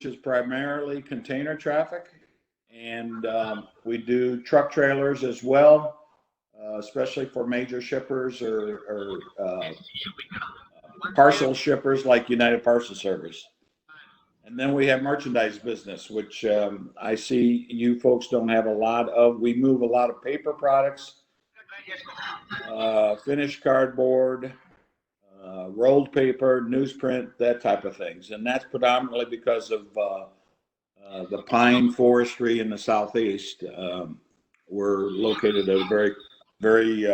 is primarily container traffic, and we do truck trailers as well, especially for major shippers or parcel shippers like United Parcel Service. And then we have merchandise business, which I see you folks don't have a lot of. We move a lot of paper products, finished cardboard, rolled paper, newsprint, that type of things. And that's predominantly because of the pine forestry in the southeast. We're located at a very, very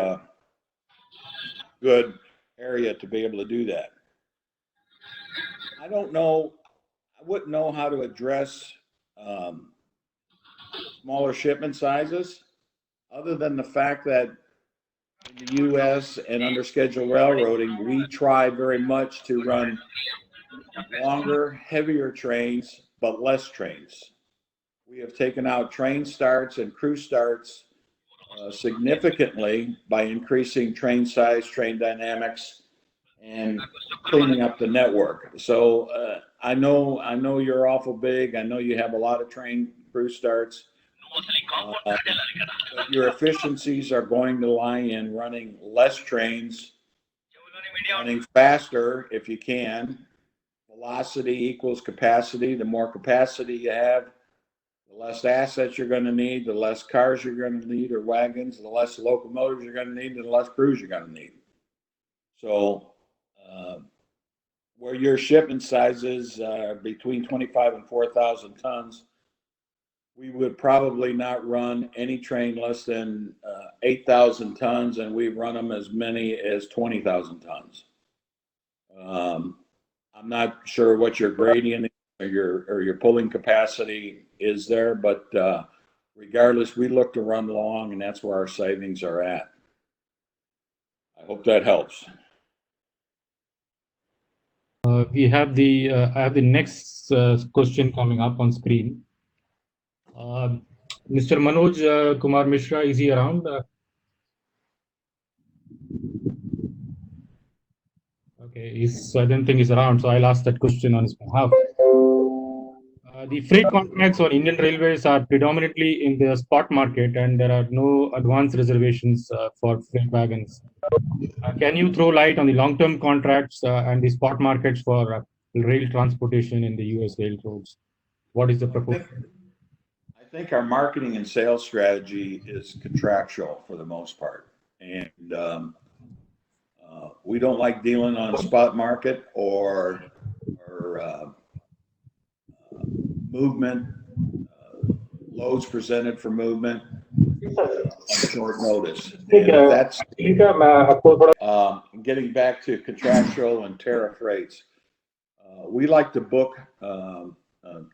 good area to be able to do that. I don't know, I wouldn't know how to address smaller shipment sizes, other than the fact that in the U.S. and under scheduled railroading, we try very much to run longer, heavier trains, but less trains. We have taken out train starts and crew starts significantly by increasing train size, train dynamics, and cleaning up the network. So I know you're awful big. I know you have a lot of train crew starts. But your efficiencies are going to lie in running less trains, running faster if you can. Velocity equals capacity. The more capacity you have, the less assets you're going to need, the less cars you're going to need or wagons, the less locomotives you're going to need, and the less crews you're going to need. So where your shipment sizes are between 25 and 4,000 tons, we would probably not run any train less than 8,000 tons, and we run them as many as 20,000 tons. I'm not sure what your gradient or your pulling capacity is there, but regardless, we look to run long, and that's where our savings are at. I hope that helps. I have the next question coming up on screen. Mr. Manoj Kumar Mishra, is he around? Okay, I don't think he's around, so I'll ask that question on his behalf. The freight contracts on Indian Railways are predominantly in the spot market, and there are no advance reservations for freight wagons. Can you throw light on the long-term contracts and the spot markets for rail transportation in the U.S. railroads? What is the proportion? I think our marketing and sales strategy is contractual for the most part, and we don't like dealing on spot market or movement, loads presented for movement on short notice. And that's getting back to contractual and tariff rates. We like to book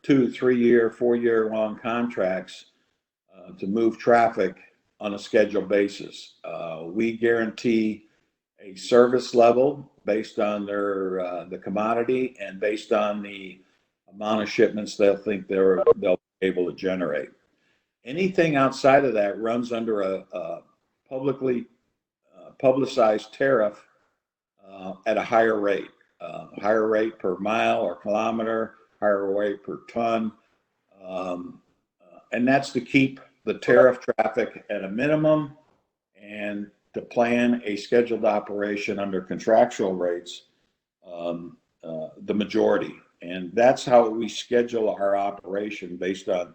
2, 3 year, 4 year long contracts to move traffic on a scheduled basis. We guarantee a service level based on the commodity and based on the amount of shipments they'll be able to generate. Anything outside of that runs under a publicly publicized tariff at a higher rate per mile or kilometer, higher rate per ton, and that's to keep the tariff traffic at a minimum and to plan a scheduled operation under contractual rates, the majority. And that's how we schedule our operation based on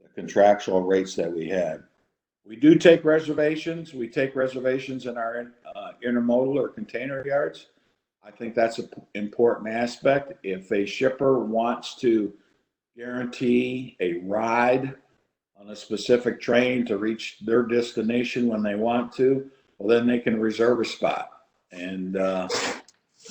the contractual rates that we had. We do take reservations. We take reservations in our intermodal or container yards. I think that's an important aspect. If a shipper wants to guarantee a ride on a specific train to reach their destination when they want to, well, then they can reserve a spot. And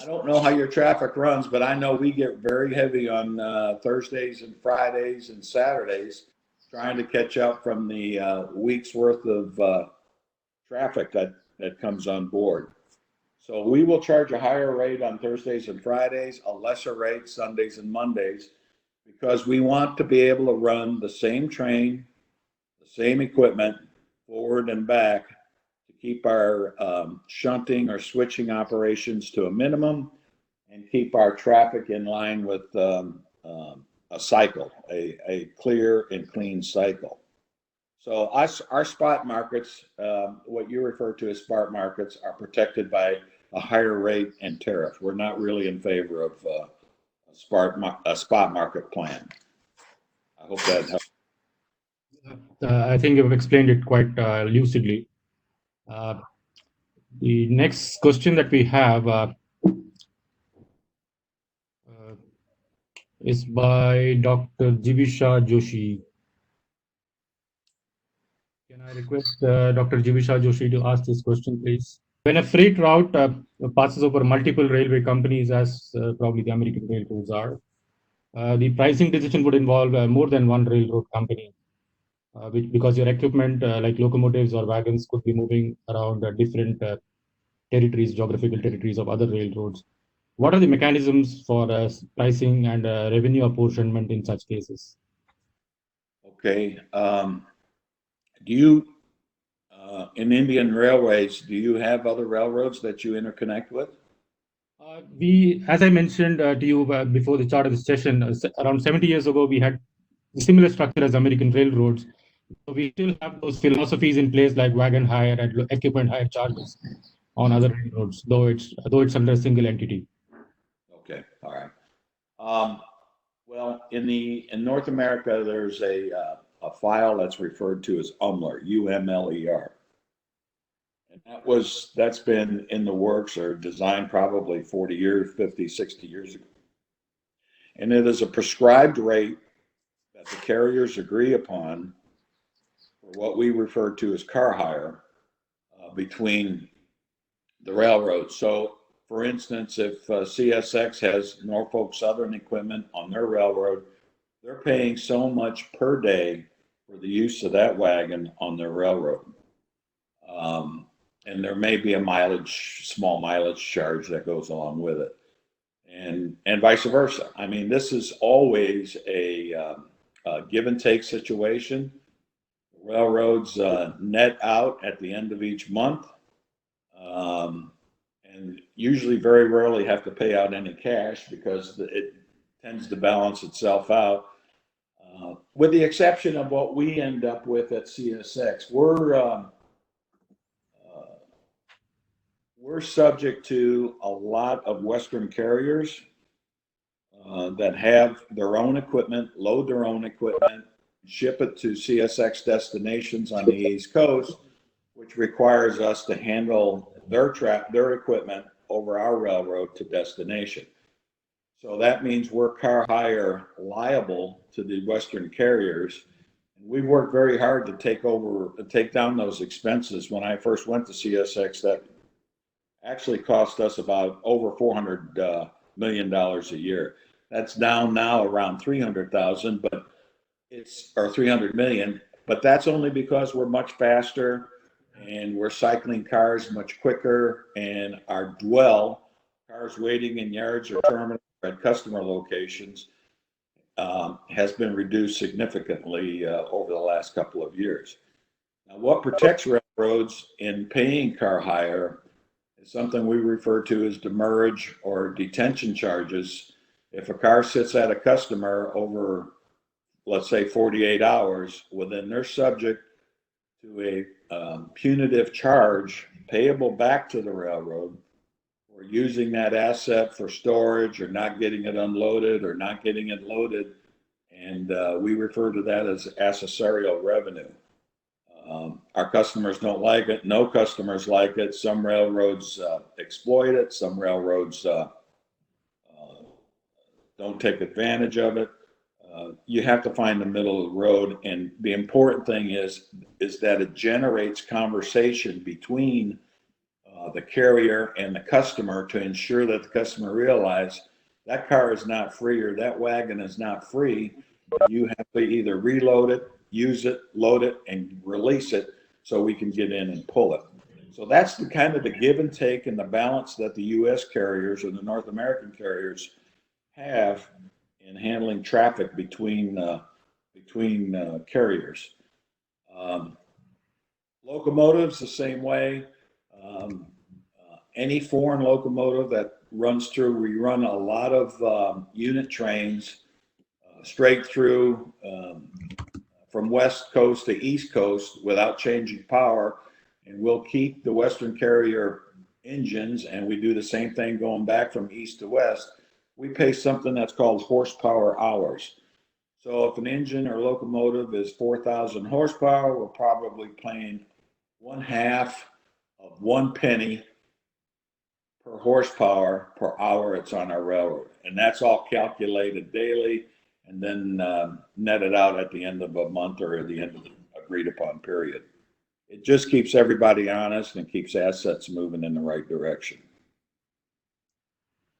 I don't know how your traffic runs, but I know we get very heavy on Thursdays and Fridays and Saturdays trying to catch up from the week's worth of traffic that comes on board. So we will charge a higher rate on Thursdays and Fridays, a lesser rate Sundays and Mondays, because we want to be able to run the same train, the same equipment, forward and back, to keep our shunting or switching operations to a minimum and keep our traffic in line with cycle, a clear and clean cycle. So our spot markets, what you refer to as spot markets, are protected by a higher rate and tariff. We're not really in favor of a spot market plan. I hope that helps. I think you've explained it quite lucidly. The next question that we have is by Dr. Jivisha Joshi. Can I request Dr. Jivisha Joshi to ask this question, please? When a freight route passes over multiple railway companies, as probably the American railroads are, the pricing decision would involve more than one railroad company, because your equipment, like locomotives or wagons, could be moving around different territories, geographical territories of other railroads. What are the mechanisms for pricing and revenue apportionment in such cases? Okay. Do you, in Indian Railways, do you have other railroads that you interconnect with? As I mentioned to you before the start of this session, around 70 years ago, we had a similar structure as American railroads. So we still have those philosophies in place, like wagon hire and equipment hire charges on other railroads, though it's under a single entity. Okay, all right. Well, in North America, there's a file that's referred to as UMLER, UMLER. And that's been in the works or designed probably 40 years, 50, 60 years ago. And it is a prescribed rate that the carriers agree upon for what we refer to as car hire between the railroads. So, for instance, if CSX has Norfolk Southern equipment on their railroad, they're paying so much per day for the use of that wagon on their railroad. And there may be a small mileage charge that goes along with it, and vice versa. I mean, this is always a give and take situation. Railroads net out at the end of each month, and usually very rarely have to pay out any cash because it tends to balance itself out. With the exception of what we end up with at CSX, we're subject to a lot of Western carriers that have their own equipment, load their own equipment, ship it to CSX destinations on the East Coast, which requires us to handle their equipment over our railroad to destination. So that means we're car hire liable to the Western carriers. We worked very hard to take down those expenses. When I first went to CSX, that actually cost us about over $400 million a year. That's down now around 300,000, or 300 million, but that's only because we're much faster and we're cycling cars much quicker, and our dwell, cars waiting in yards or terminals at customer locations, has been reduced significantly over the last couple of years. Now, what protects railroads in paying car hire is something we refer to as demurrage or detention charges. If a car sits at a customer over, let's say, 48 hours, well, then they're subject to a punitive charge payable back to the railroad for using that asset for storage or not getting it unloaded or not getting it loaded. And we refer to that as accessorial revenue. Our customers don't like it. No customers like it. Some railroads exploit it. Some railroads don't take advantage of it. You have to find the middle of the road. And the important thing is that it generates conversation between the carrier and the customer to ensure that the customer realize that car is not free or that wagon is not free. You have to either reload it, use it, load it, and release it so we can get in and pull it. So that's the kind of the give and take and the balance that the U.S. carriers or the North American carriers have in handling traffic between carriers. Locomotives the same way. Any foreign locomotive that runs through, we run a lot of unit trains straight through from West Coast to East Coast without changing power. And we'll keep the Western carrier engines, and we do the same thing going back from east to west. We pay something that's called horsepower hours. So if an engine or locomotive is 4,000 horsepower, we're probably paying 1/2 of 1 penny per horsepower per hour it's on our railroad. And that's all calculated daily and then netted out at the end of a month or at the end of the agreed upon period. It just keeps everybody honest and keeps assets moving in the right direction.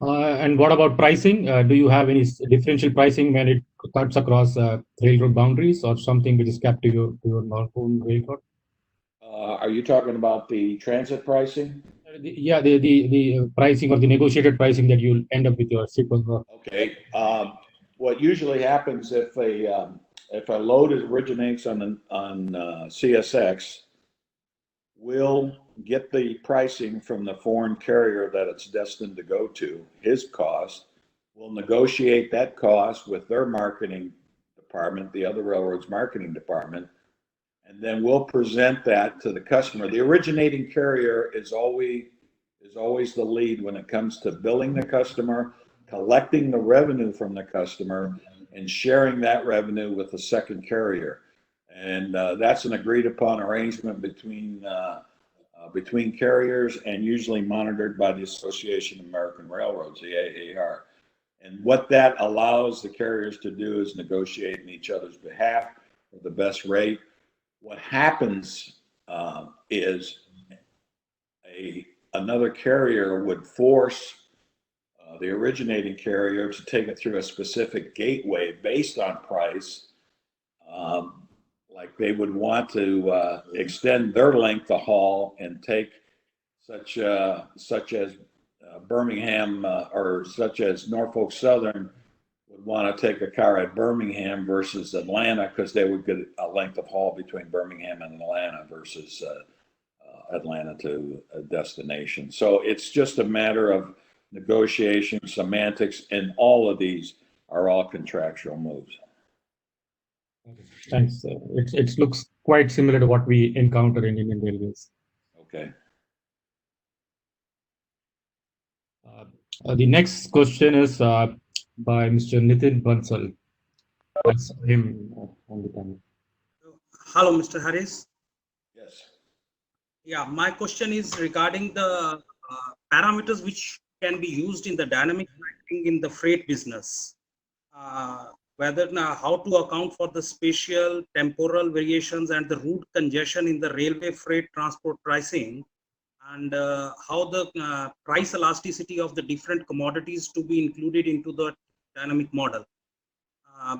And what about pricing? Do you have any differential pricing when it cuts across railroad boundaries, or something which is kept to your own railroad? Are you talking about the transit pricing? Yeah, the pricing or the negotiated pricing that you'll end up with your shipper. Okay. What usually happens if a load originates on CSX, we'll get the pricing from the foreign carrier that it's destined to go to, his cost. We'll negotiate that cost with their marketing department, the other railroad's marketing department, and then we'll present that to the customer. The originating carrier is always the lead when it comes to billing the customer, collecting the revenue from the customer, and sharing that revenue with the second carrier. And that's an agreed upon arrangement between carriers and usually monitored by the Association of American Railroads, the AAR. And what that allows the carriers to do is negotiate in each other's behalf for the best rate. What happens is another carrier would force the originating carrier to take it through a specific gateway based on price. Like they would want to extend their length of haul and take such as Birmingham or such as Norfolk Southern would want to take a car at Birmingham versus Atlanta, because they would get a length of haul between Birmingham and Atlanta versus Atlanta to a destination. So it's just a matter of negotiation, semantics, and all of these are all contractual moves. Thanks. It looks quite similar to what we encounter in Indian Railways. Okay. The next question is by Mr. Nitin Bansal. I saw him on the panel. Hello, Mr. Harris. Yes. Yeah, my question is regarding the parameters which can be used in the dynamic pricing in the freight business. Whether now how to account for the spatial, temporal variations and the route congestion in the railway freight transport pricing, and how the price elasticity of the different commodities to be included into the dynamic model.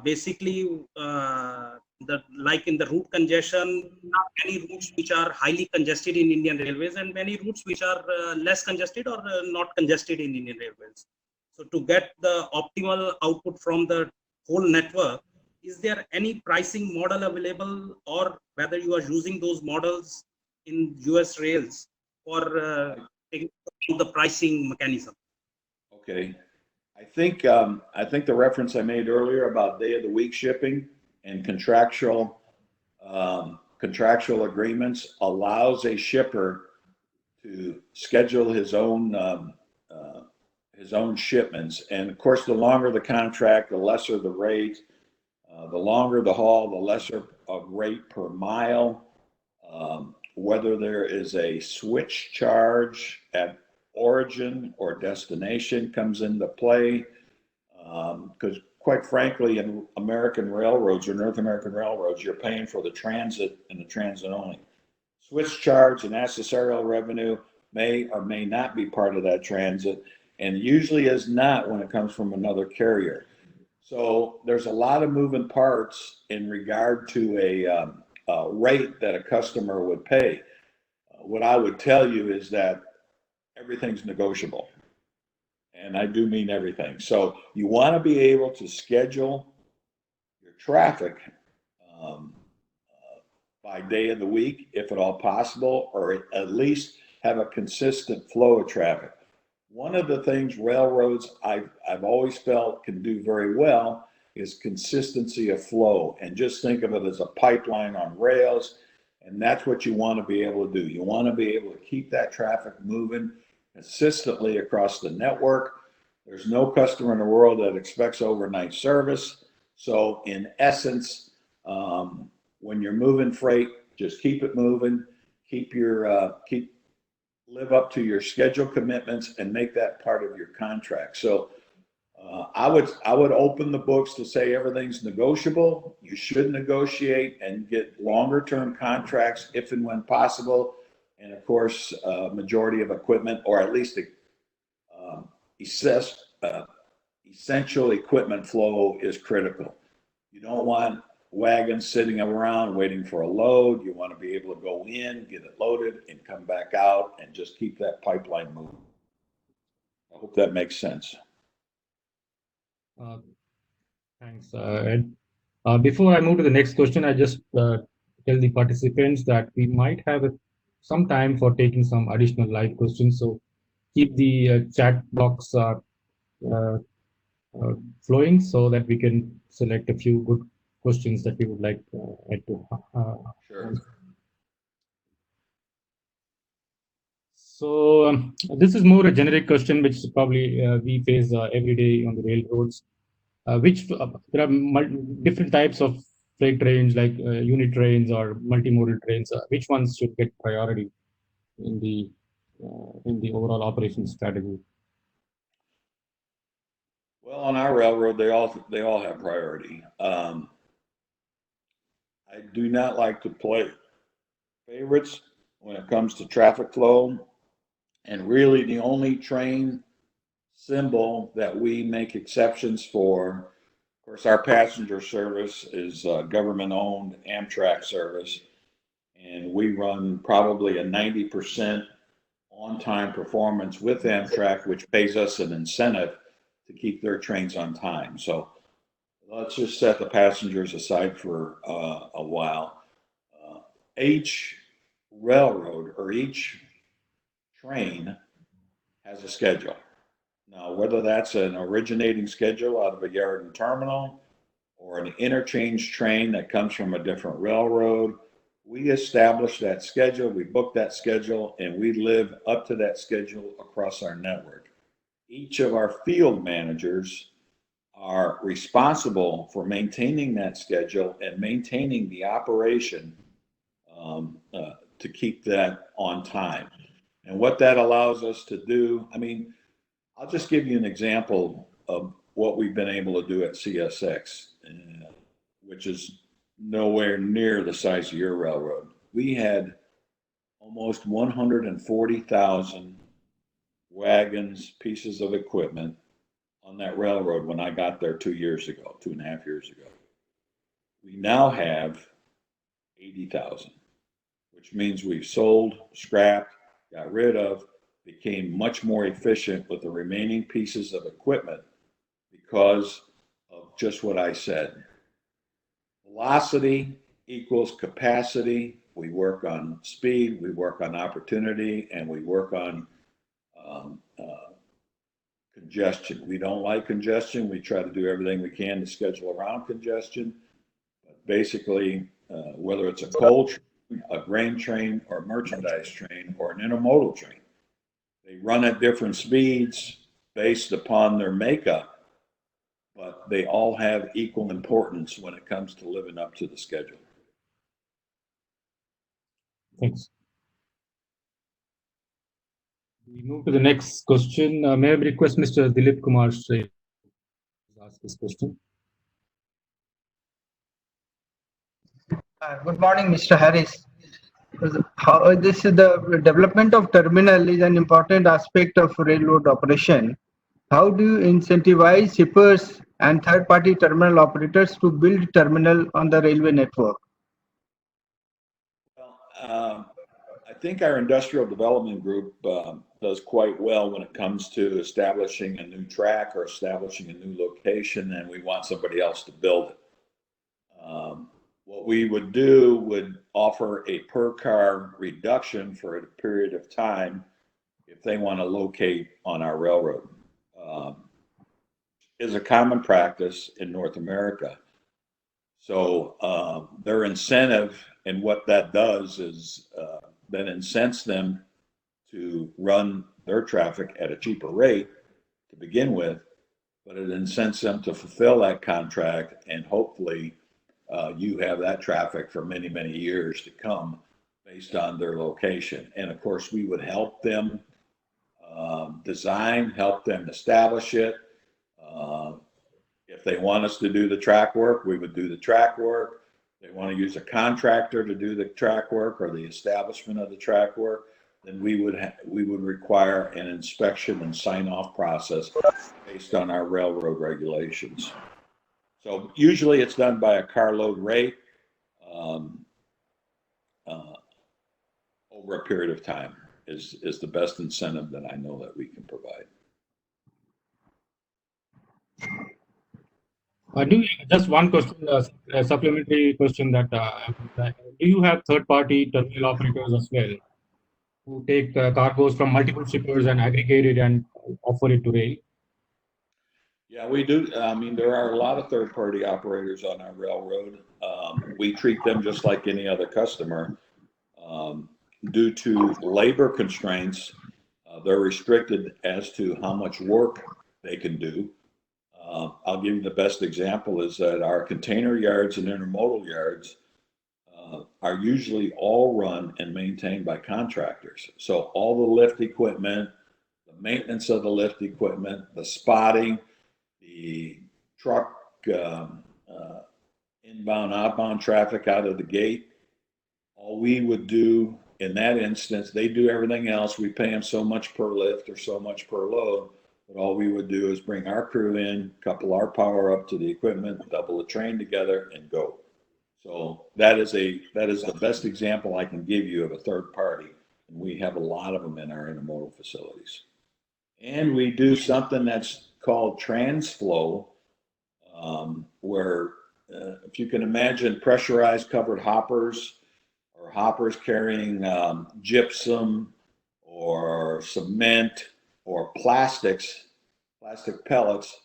Basically, like in the route congestion, not many routes which are highly congested in Indian Railways, and many routes which are less congested or not congested in Indian Railways. So to get the optimal output from the whole network, is there any pricing model available, or whether you are using those models in US rails for taking the pricing mechanism? Okay. I think the reference I made earlier about day of the week shipping and contractual agreements allows a shipper to schedule his own shipments. And of course, the longer the contract, the lesser the rate. The longer the haul, the lesser of rate per mile. Whether there is a switch charge at origin or destination comes into play, because quite frankly, in American railroads or North American railroads, you're paying for the transit and the transit only. Switch charge and accessorial revenue may or may not be part of that transit, and usually is not when it comes from another carrier. So there's a lot of moving parts in regard to a rate that a customer would pay. What I would tell you is that everything's negotiable. And I do mean everything. So you want to be able to schedule your traffic by day of the week, if at all possible, or at least have a consistent flow of traffic. One of the things railroads I've always felt can do very well is consistency of flow. And just think of it as a pipeline on rails. And that's what you want to be able to do. You want to be able to keep that traffic moving consistently across the network. There's no customer in the world that expects overnight service. So in essence, when you're moving freight, just keep it moving, live up to your schedule commitments and make that part of your contract. So I would open the books to say everything's negotiable. You should negotiate and get longer term contracts if and when possible. And of course, majority of equipment, or at least essential equipment flow is critical. You don't want wagons sitting around waiting for a load. You want to be able to go in, get it loaded, and come back out and just keep that pipeline moving. I hope that makes sense. Thanks, Ed. Before I move to the next question, I just tell the participants that we might have some time for taking some additional live questions. So keep the chat box flowing so that we can select a few good questions that we would like Ed to Sure. So this is more a generic question, which probably we face every day on the railroads. There are different types of freight trains, like unit trains or multimodal trains. Which ones should get priority in the overall operations strategy? Well, on our railroad, they all have priority. I do not like to play favorites when it comes to traffic flow, and really the only train symbol that we make exceptions for. Of course, our passenger service is government-owned Amtrak service, and we run probably a 90% on-time performance with Amtrak, which pays us an incentive to keep their trains on time. So let's just set the passengers aside for a while. Each railroad or each train has a schedule. Now, whether that's an originating schedule out of a yard and terminal or an interchange train that comes from a different railroad, we establish that schedule, we book that schedule, and we live up to that schedule across our network. Each of our field managers are responsible for maintaining that schedule and maintaining the operation to keep that on time. And what that allows us to do, I mean, I'll just give you an example of what we've been able to do at CSX, which is nowhere near the size of your railroad. We had almost 140,000 wagons, pieces of equipment on that railroad when I got there 2.5 years ago. We now have 80,000, which means we've sold, scrapped, got rid of, became much more efficient with the remaining pieces of equipment because of just what I said. Velocity equals capacity. We work on speed, we work on opportunity, and we work on congestion. We don't like congestion. We try to do everything we can to schedule around congestion. But basically, whether it's a coal train, a grain train, or a merchandise train, or an intermodal train, they run at different speeds based upon their makeup, but they all have equal importance when it comes to living up to the schedule. Thanks. We move to the next question. May I request Mr. Dilip Kumar Shrey to ask this question? Good morning, Mr. Harris. This is the development of terminal is an important aspect of railroad operation. How do you incentivize shippers and third-party terminal operators to build terminal on the railway network? Well, I think our industrial development group does quite well when it comes to establishing a new track or establishing a new location, and we want somebody else to build it. What we would do would offer a per car reduction for a period of time if they want to locate on our railroad. is a common practice in North America. So their incentive and what that does is that incents them to run their traffic at a cheaper rate to begin with, but it incents them to fulfill that contract, and hopefully you have that traffic for many, many years to come based on their location. And of course, we would help them design, help them establish it. If they want us to do the track work, we would do the track work. If they want to use a contractor to do the track work or the establishment of the track work, then we would require an inspection and sign-off process based on our railroad regulations. So usually it's done by a carload rate over a period of time is the best incentive that I know that we can provide. Just one question, a supplementary question that do you have third-party terminal operators as well who take cargoes from multiple shippers and aggregate it and offer it to rail? Yeah, we do. I mean, there are a lot of third-party operators on our railroad. We treat them just like any other customer. Due to labor constraints, they're restricted as to how much work they can do. I'll give you the best example is that our container yards and intermodal yards are usually all run and maintained by contractors. So all the lift equipment, the maintenance of the lift equipment, the spotting, the truck inbound, outbound traffic out of the gate, all we would do in that instance, they do everything else. We pay them so much per lift or so much per load. But all we would do is bring our crew in, couple our power up to the equipment, double the train together, and go. So that is the best example I can give you of a third party. And we have a lot of them in our intermodal facilities. And we do something that's called transflow, where if you can imagine pressurized covered hoppers or hoppers carrying gypsum or cement or plastic pellets,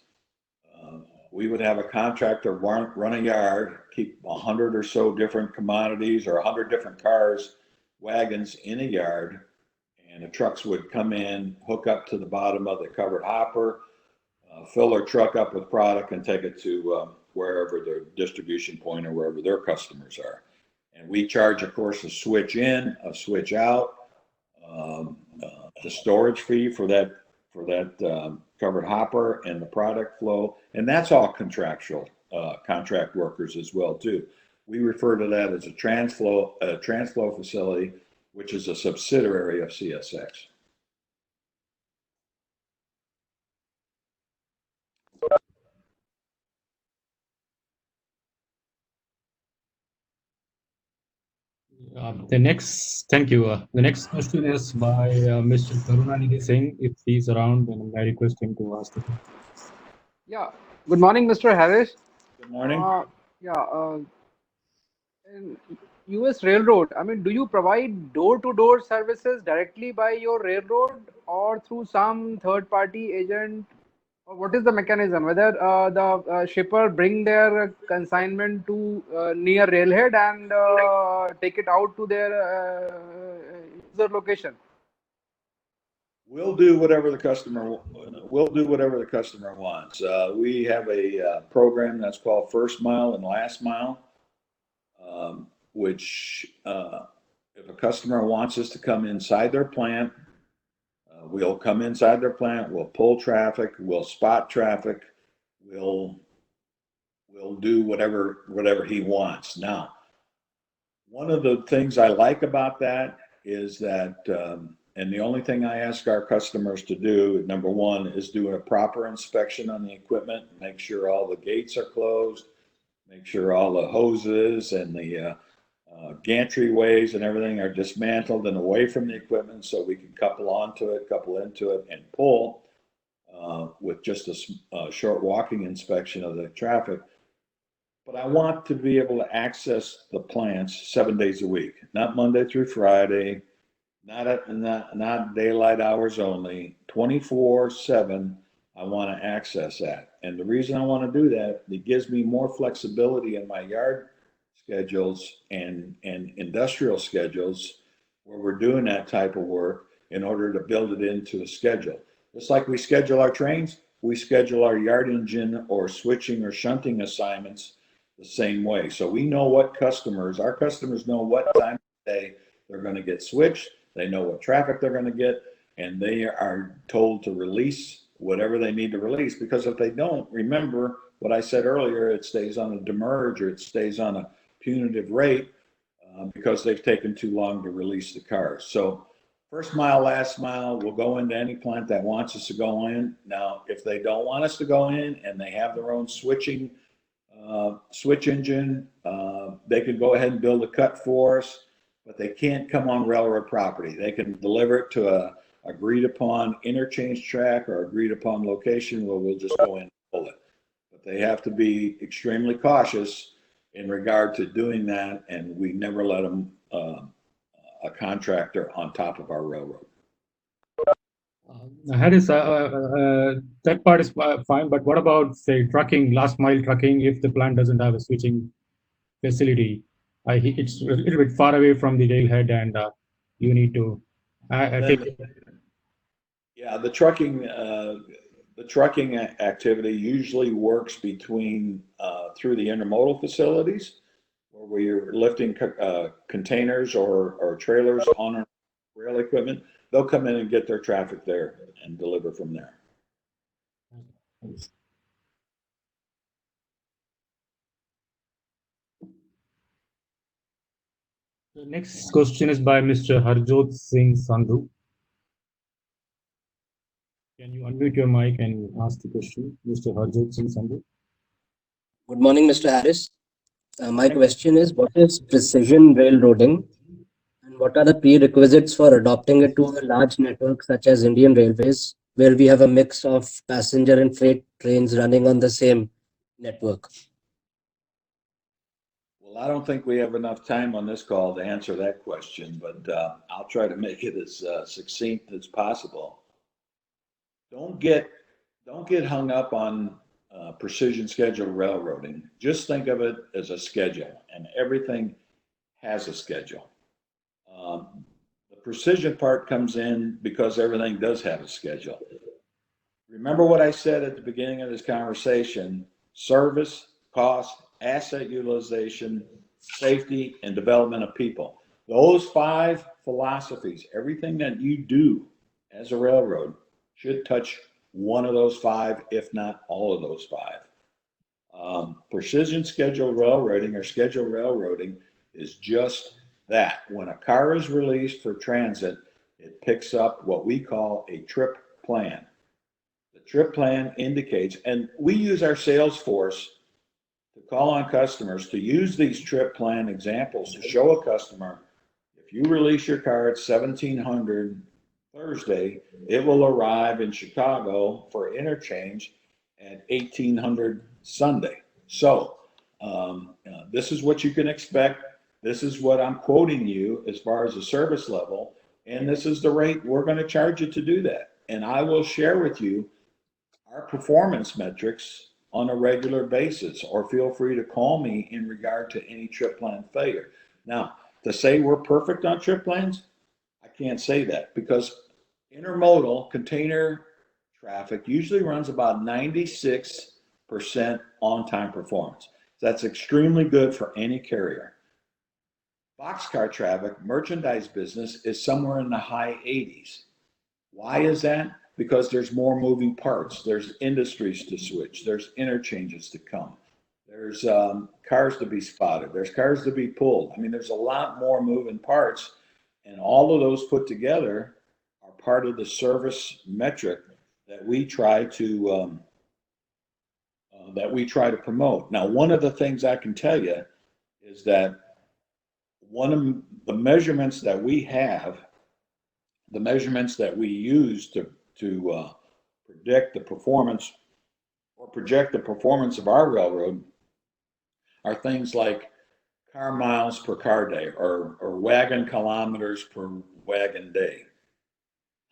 we would have a contractor run a yard, keep 100 or so different commodities or 100 different cars, wagons in a yard, and the trucks would come in, hook up to the bottom of the covered hopper, fill their truck up with product and take it to wherever their distribution point or wherever their customers are. And we charge, of course, a switch in, a switch out, the storage fee for that covered hopper and the product flow, and that's all contractual contract workers as well too. We refer to that as a transflow facility, which is a subsidiary of CSX. Thank you. The next question is by Mr. Karunanidhi Singh. If he's around, then I request him to ask the question. Yeah. Good morning, Mr. Harris. Good morning. In U.S. Railroad, I mean, do you provide door-to-door services directly by your railroad or through some third-party agent? Or what is the mechanism? Whether the shipper bring their consignment to near railhead and take it out to their user location? We'll do whatever the customer wants. We have a program that's called First Mile and Last Mile, which if a customer wants us to come inside their plant, we'll come inside their plant, we'll pull traffic, we'll spot traffic, we'll do whatever he wants. Now, one of the things I like about that is that, and the only thing I ask our customers to do, number one, is do a proper inspection on the equipment, make sure all the gates are closed, make sure all the hoses and the gantryways and everything are dismantled and away from the equipment so we can couple into it, and pull with just a short walking inspection of the traffic. But I want to be able to access the plants 7 days a week, not Monday through Friday, not daylight hours only, 24/7. I want to access that. And the reason I want to do that, it gives me more flexibility in my yard schedules and industrial schedules where we're doing that type of work in order to build it into a schedule. Just like we schedule our trains, we schedule our yard engine or switching or shunting assignments the same way. So we know what our customers know what time of day they're going to get switched. They know what traffic they're going to get, and they are told to release whatever they need to release, because if they don't, remember what I said earlier, it stays on a demurrage or it stays on a punitive rate because they've taken too long to release the cars. So first mile, last mile, we'll go into any plant that wants us to go in. Now, if they don't want us to go in and they have their own switch engine, they can go ahead and build a cut for us, but they can't come on railroad property. They can deliver it to a agreed upon interchange track or agreed upon location where we'll just go in and pull it. But they have to be extremely cautious in regard to doing that, and we never let them a contractor on top of our railroad. Harris, that part is fine, but what about, say, trucking, last mile trucking, if the plant doesn't have a switching facility? It's a little bit far away from the railhead, and you need to take it. Yeah, the trucking activity usually works between through the intermodal facilities, where we're lifting containers or trailers on our rail equipment. They'll come in and get their traffic there and deliver from there. The next question is by Mr. Harjot Singh Sandhu. Can you unmute your mic and ask the question, Mr. Harjot Singh Sandhu? Good morning, Mr. Harris. My question is, what is precision railroading, and what are the prerequisites for adopting it to a large network such as Indian Railways, where we have a mix of passenger and freight trains running on the same network? Well, I don't think we have enough time on this call to answer that question, but I'll try to make it as succinct as possible. Don't get hung up on precision schedule railroading. Just think of it as a schedule, and everything has a schedule. The precision part comes in because everything does have a schedule. Remember what I said at the beginning of this conversation: service, cost, asset utilization, safety, and development of people. Those 5 philosophies, everything that you do as a railroad should touch one of those 5, if not all of those 5. Precision schedule railroading or schedule railroading is just that. When a car is released for transit, it picks up what we call a trip plan. The trip plan indicates, and we use our sales force to call on customers to use these trip plan examples to show a customer, if you release your car at 1700 Thursday, it will arrive in Chicago for interchange at 1800 Sunday. So this is what you can expect. This is what I'm quoting you as far as the service level, and this is the rate we're going to charge you to do that. And I will share with you our performance metrics on a regular basis, or feel free to call me in regard to any trip plan failure. Now, to say we're perfect on trip plans, I can't say that, because intermodal container traffic usually runs about 96% on-time performance. That's extremely good for any carrier. Boxcar traffic, merchandise business, is somewhere in the high 80s. Why is that? Because there's more moving parts. There's industries to switch. There's interchanges to come. There's cars to be spotted. There's cars to be pulled. I mean, there's a lot more moving parts, and all of those put together are part of the service metric that we try to promote. Now, one of the things I can tell you is that one of the measurements that we have, the measurements that we use to predict the performance or project the performance of our railroad are things like car miles per car day or wagon kilometers per wagon day.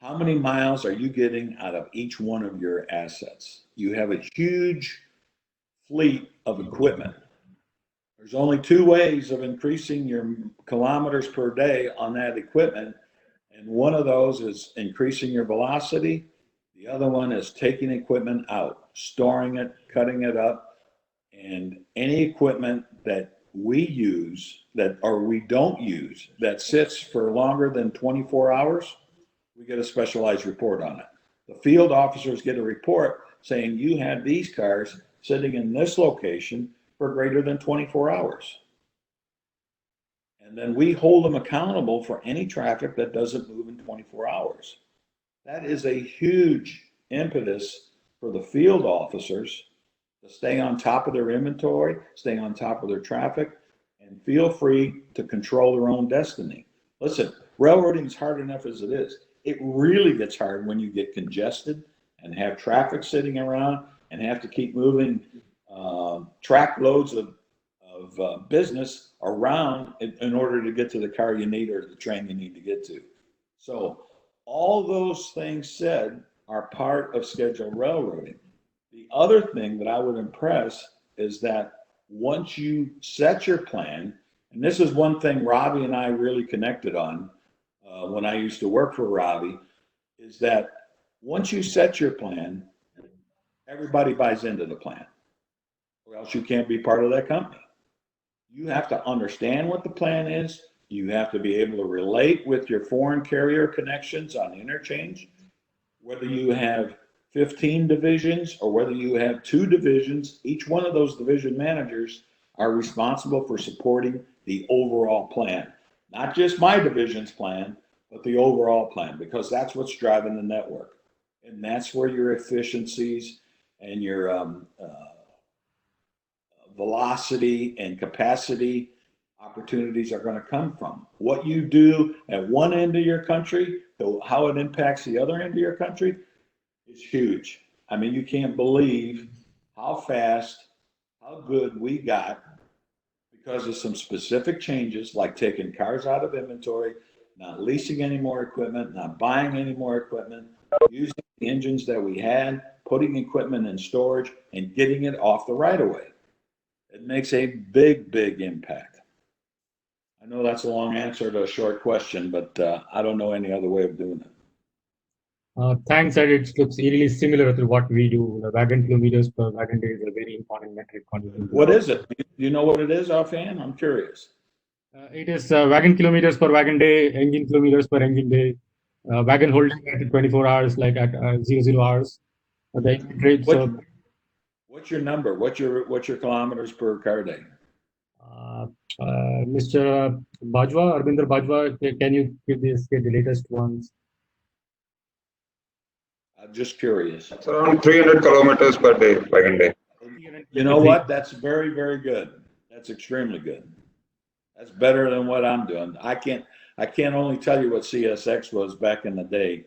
how many miles are you getting out of each one of your assets? You have a huge fleet of equipment. There's only two ways of increasing your kilometers per day on that equipment. And one of those is increasing your velocity. The other one is taking equipment out, storing it, cutting it up. And any equipment that we use or we don't use that sits for longer than 24 hours, we get a specialized report on it. The field officers get a report saying you had these cars sitting in this location for greater than 24 hours. And then we hold them accountable for any traffic that doesn't move in 24 hours. That is a huge impetus for the field officers to stay on top of their inventory, stay on top of their traffic, and feel free to control their own destiny. Listen, railroading is hard enough as it is. It really gets hard when you get congested and have traffic sitting around and have to keep moving track loads of business around in order to get to the car you need or the train you need to get to. So all those things said are part of scheduled railroading. The other thing that I would impress is that once you set your plan, and this is one thing Ravi and I really connected on when I used to work for Ravi, is that once you set your plan, everybody buys into the plan, or else you can't be part of that company. You have to understand what the plan is. You have to be able to relate with your foreign carrier connections on interchange, whether you have 15 divisions or whether you have 2 divisions. Each one of those division managers are responsible for supporting the overall plan, not just my division's plan, but the overall plan, because that's what's driving the network. And that's where your efficiencies and your velocity and capacity opportunities are going to come from. What you do at one end of your country, how it impacts the other end of your country, is huge. I mean, you can't believe how fast, how good we got because of some specific changes, like taking cars out of inventory, not leasing any more equipment, not buying any more equipment, using the engines that we had, putting equipment in storage, and getting it off the right of way. It makes a big, big impact. I know that's a long answer to a short question, but I don't know any other way of doing it. Thanks, Ed. It looks really similar to what we do. The wagon kilometers per wagon day is a very important metric. What is it? Do you know what it is offhand? I'm curious. It is wagon kilometers per wagon day, engine kilometers per engine day, wagon holding at 24 hours, like at 00 hours. The engine rate, so, what's your number? What's your kilometers per car day? Mr. Bajwa, Arvinder Bajwa, can you get the latest ones? I'm just curious. It's around 300 kilometers per day, wagon day. You know what? That's very, very good. That's extremely good. That's better than what I'm doing. I can't only tell you what CSX was back in the day.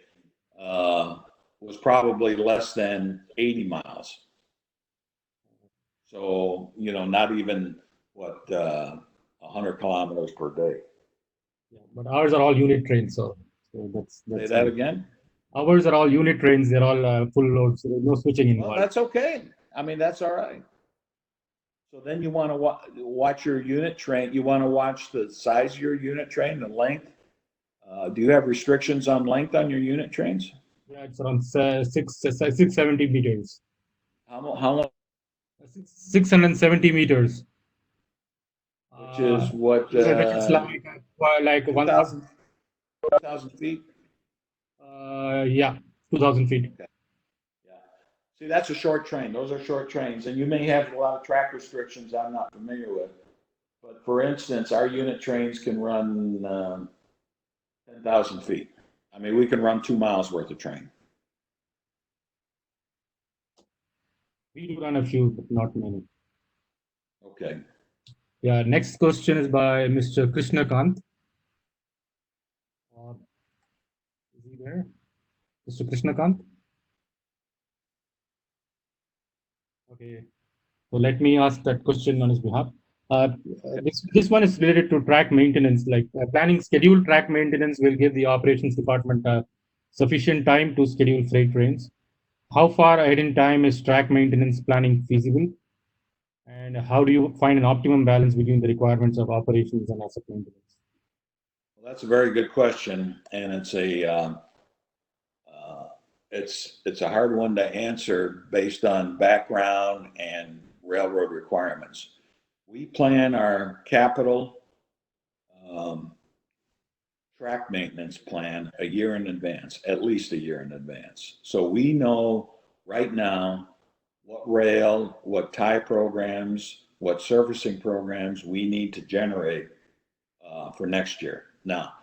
Was probably less than 80 miles. So, not even 100 kilometers per day. Yeah, but ours are all unit trains, so that's Say that again? Ours are all unit trains. They're all full loads, so there's no switching involved. Well, that's okay. I mean, that's all right. So then you want to watch your unit train. You want to watch the size of your unit train, the length. Do you have restrictions on length on your unit trains? Yeah, it's around 670 meters. How long? 670 meters. Which is what? Which is like 1,000 feet. Yeah, 2,000 feet. Okay. Yeah. See, that's a short train. Those are short trains, and you may have a lot of track restrictions I'm not familiar with. But for instance, our unit trains can run 10,000 feet. I mean, we can run 2 miles worth of train. We do run a few, but not many. Okay. Yeah, next question is by Mr. Krishna Kant. Is he there? Mr. Krishna Kant? Okay. So let me ask that question on his behalf. This one is related to track maintenance. Like planning scheduled track maintenance will give the operations department sufficient time to schedule freight trains? How far ahead in time is track maintenance planning feasible? And how do you find an optimum balance between the requirements of operations and asset maintenance? Well, that's a very good question, and it's a hard one to answer based on background and railroad requirements. We plan our capital track maintenance plan a year in advance, at least a year in advance. So we know right now what rail, what tie programs, what surfacing programs we need to generate for next year. Now,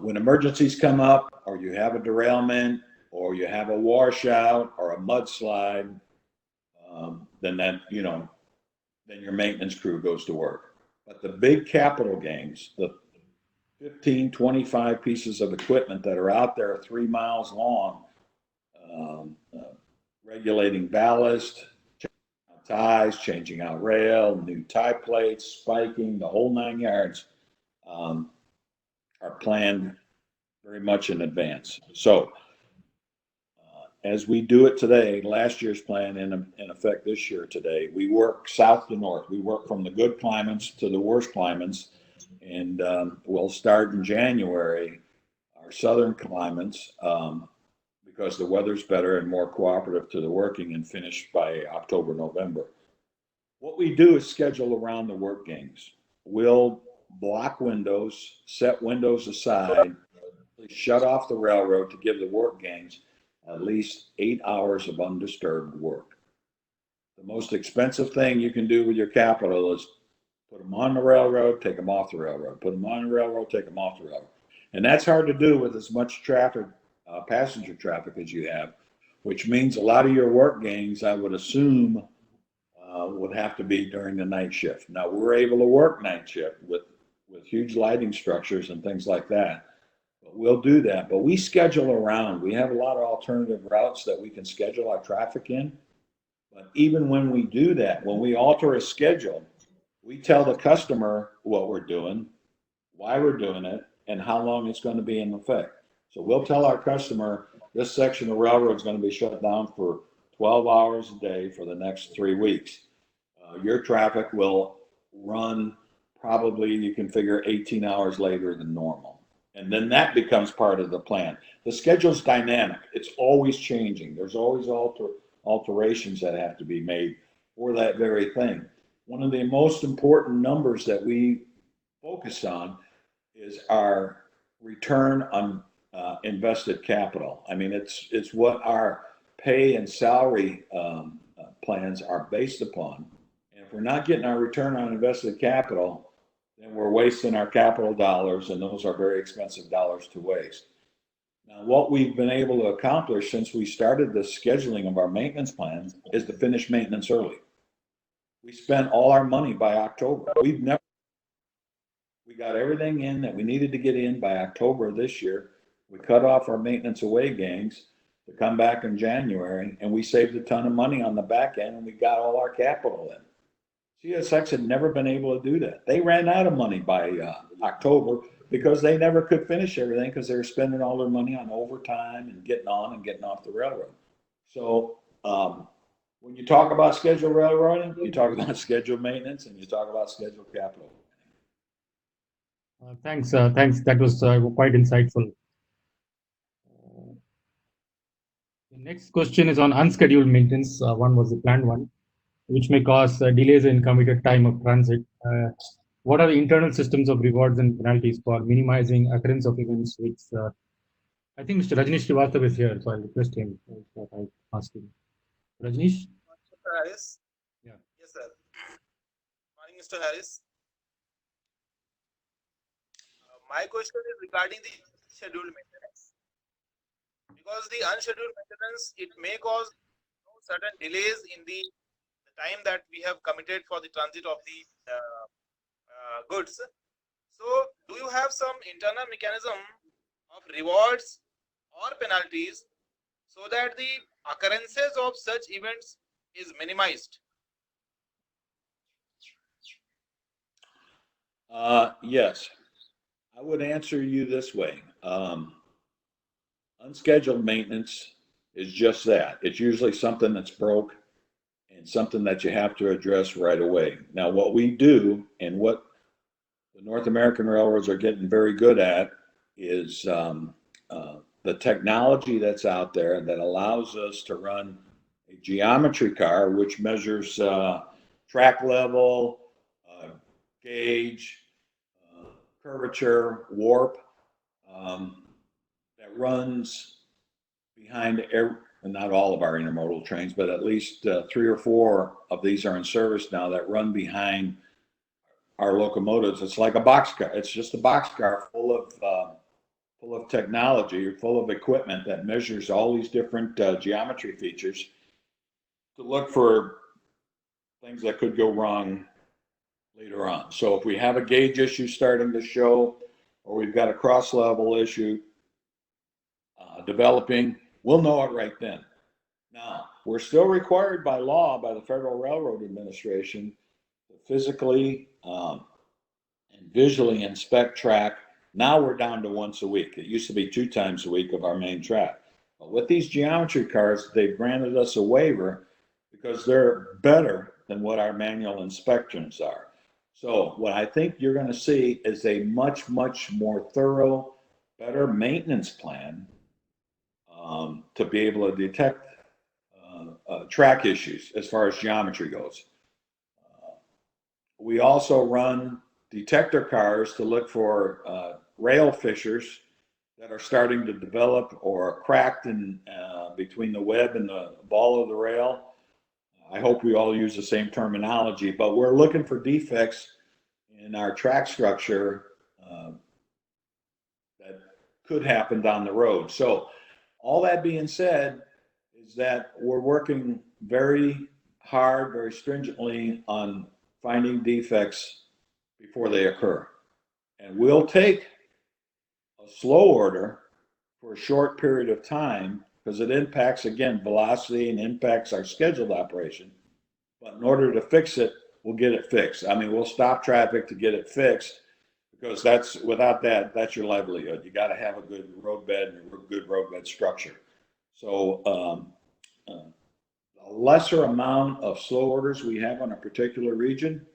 when emergencies come up, or you have a derailment, or you have a washout or a mudslide, then then your maintenance crew goes to work. But the big capital gains, the 15, 25 pieces of equipment that are out there 3 miles long, regulating ballast, changing out ties, changing out rail, new tie plates, spiking, the whole 9 yards, are planned very much in advance. So as we do it today, last year's plan in effect this year today, we work south to north. We work from the good climates to the worst climates, and we'll start in January, our southern climates, because the weather's better and more cooperative to the working, and finish by October, November. What we do is schedule around the work gangs. We'll block windows, set windows aside, shut off the railroad to give the work gangs at least 8 hours of undisturbed work. The most expensive thing you can do with your capital is put them on the railroad, take them off the railroad, put them on the railroad, take them off the railroad. And that's hard to do with as much traffic, passenger traffic as you have, which means a lot of your work gangs, I would assume, would have to be during the night shift. Now, we're able to work night shift with huge lighting structures and things like that. But we'll do that. But we schedule around. We have a lot of alternative routes that we can schedule our traffic in. But even when we do that, when we alter a schedule, we tell the customer what we're doing, why we're doing it, and how long it's going to be in effect. So we'll tell our customer this section of railroad is going to be shut down for 12 hours a day for the next 3 weeks. Your traffic will run probably, you can figure, 18 hours later than normal. And then that becomes part of the plan. The schedule's dynamic. It's always changing. There's always alterations that have to be made for that very thing. One of the most important numbers that we focus on is our return on invested capital. I mean, it's what our pay and salary plans are based upon. And if we're not getting our return on invested capital, then we're wasting our capital dollars, and those are very expensive dollars to waste. Now, what we've been able to accomplish since we started the scheduling of our maintenance plans is to finish maintenance early. We spent all our money by October. We got everything in that we needed to get in by October of this year. We cut off our maintenance away gangs to come back in January, and we saved a ton of money on the back end, and we got all our capital in. CSX had never been able to do that. They ran out of money by October because they never could finish everything because they were spending all their money on overtime and getting on and getting off the railroad. So when you talk about scheduled railroading, you talk about scheduled maintenance, and you talk about scheduled capital. Thanks. That was quite insightful. The next question is on unscheduled maintenance. One was the planned one, which may cause delays in committed time of transit. What are the internal systems of rewards and penalties for minimizing occurrence of events? Which I think Mr. Rajnish Srivastava is here, so I'll request him. I'll ask him. Rajnish? Mr. Harris? Yeah. Yes, sir. Morning, Mr. Harris. My question is regarding the scheduled maintenance. Because the unscheduled maintenance, it may cause certain delays in the time that we have committed for the transit of the goods. So, do you have some internal mechanism of rewards or penalties so that the occurrences of such events is minimized? Yes. I would answer you this way. unscheduled maintenance is just that. It's usually something that's broke and something that you have to address right away. Now, what we do and what the North American railroads are getting very good at is the technology that's out there that allows us to run a geometry car, which measures track level, gauge, curvature, warp, that runs behind not all of our intermodal trains, but at least 3 or 4 of these are in service now that run behind our locomotives. It's like a boxcar. It's just a boxcar full of technology, full of equipment that measures all these different geometry features to look for things that could go wrong later on. So if we have a gauge issue starting to show, or we've got a cross level issue developing, we'll know it right then. Now, we're still required by law, by the Federal Railroad Administration, to physically and visually inspect track. Now we're down to once a week. It used to be 2 times a week of our main track. But with these geometry cars, they've granted us a waiver because they're better than what our manual inspections are. So what I think you're going to see is a much, much more thorough, better maintenance plan to be able to detect track issues as far as geometry goes. We also run detector cars to look for rail fissures that are starting to develop or cracked in between the web and the ball of the rail. I hope we all use the same terminology, but we're looking for defects in our track structure that could happen down the road. So all that being said is that we're working very hard, very stringently on finding defects before they occur. And we'll take a slow order for a short period of time because it impacts, again, velocity and impacts our scheduled operation. But in order to fix it, we'll get it fixed. I mean, we'll stop traffic to get it fixed because without that, that's your livelihood. You got to have a good roadbed and a good roadbed structure. So the lesser amount of slow orders we have on a particular region,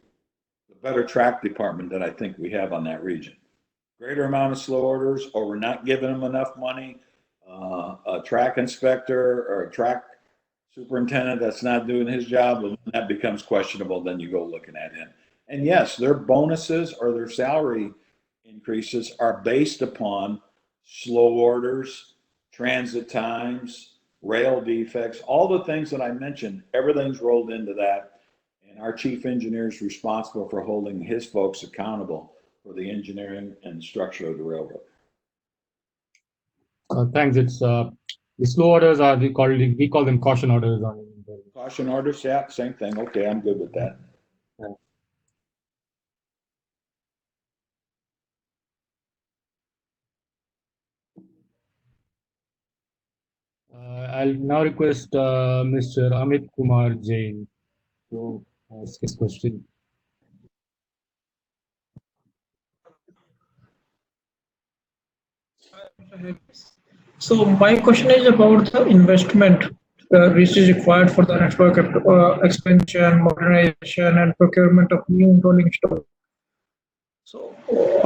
the better track department that I think we have on that region. Greater amount of slow orders, or we're not giving them enough money, a track inspector or a track superintendent that's not doing his job, when that becomes questionable, then you go looking at him. And yes, their bonuses or their salary increases are based upon slow orders, transit times, rail defects, all the things that I mentioned, everything's rolled into that. And our chief engineer is responsible for holding his folks accountable for the engineering and structure of the railroad. Thanks. It's the slow orders are we call them caution orders. Caution orders, yeah, same thing. Okay, I'm good with that. I'll now request Mr. Amit Kumar Jain to ask his question. So my question is about the investment which is required for the network expansion, modernization, and procurement of new rolling stock. So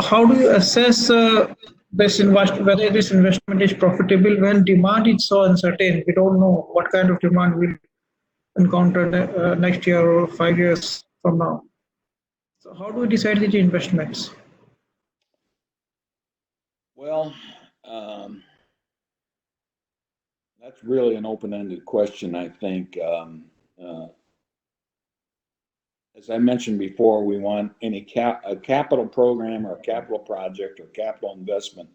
how do you assess whether this investment is profitable when demand is so uncertain? We don't know what kind of demand we'll encounter next year or 5 years from now. So how do we decide these investments? Well, that's really an open-ended question, I think. As I mentioned before, we want any capital program or capital project or capital investment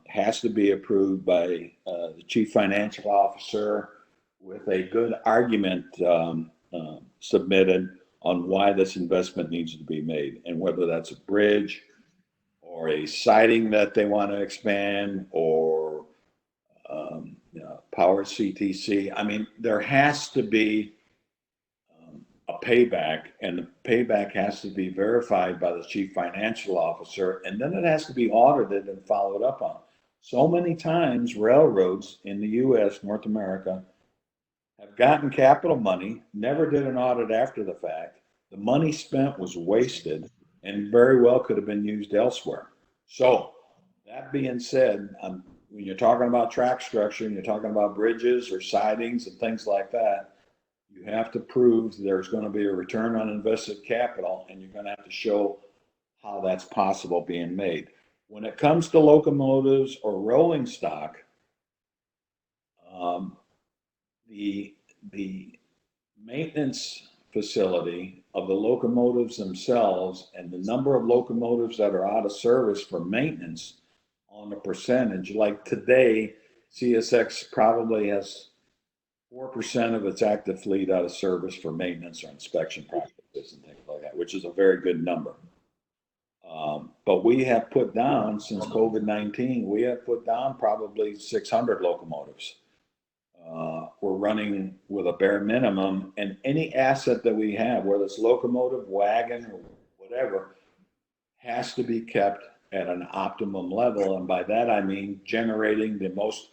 has to be approved by the chief financial officer with a good argument submitted on why this investment needs to be made, and whether that's a bridge or a siding that they want to expand, or power CTC. I mean, there has to be a payback, and the payback has to be verified by the chief financial officer, and then it has to be audited and followed up on. So many times railroads in the US, North America, have gotten capital money, never did an audit after the fact. The money spent was wasted and very well could have been used elsewhere. So that being said, when you're talking about track structure and you're talking about bridges or sidings and things like that, you have to prove there's going to be a return on invested capital, and you're going to have to show how that's possible being made. When it comes to locomotives or rolling stock, the maintenance facility of the locomotives themselves and the number of locomotives that are out of service for maintenance on the percentage, like today, CSX probably has 4% of its active fleet out of service for maintenance or inspection practices and things like that, which is a very good number. But we have put down, since COVID-19, we have put down probably 600 locomotives. We're running with a bare minimum, and any asset that we have, whether it's locomotive, wagon, or whatever, has to be kept at an optimum level. And by that, I mean generating the most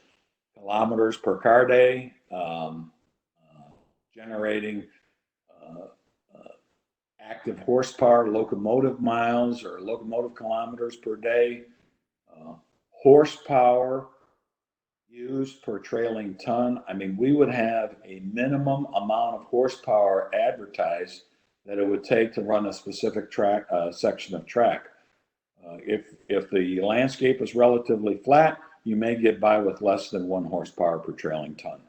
kilometers per car day, generating active horsepower, locomotive miles or locomotive kilometers per day, horsepower used per trailing ton. I mean, we would have a minimum amount of horsepower advertised that it would take to run a specific track section of track. If the landscape is relatively flat, you may get by with less than 1 horsepower per trailing ton.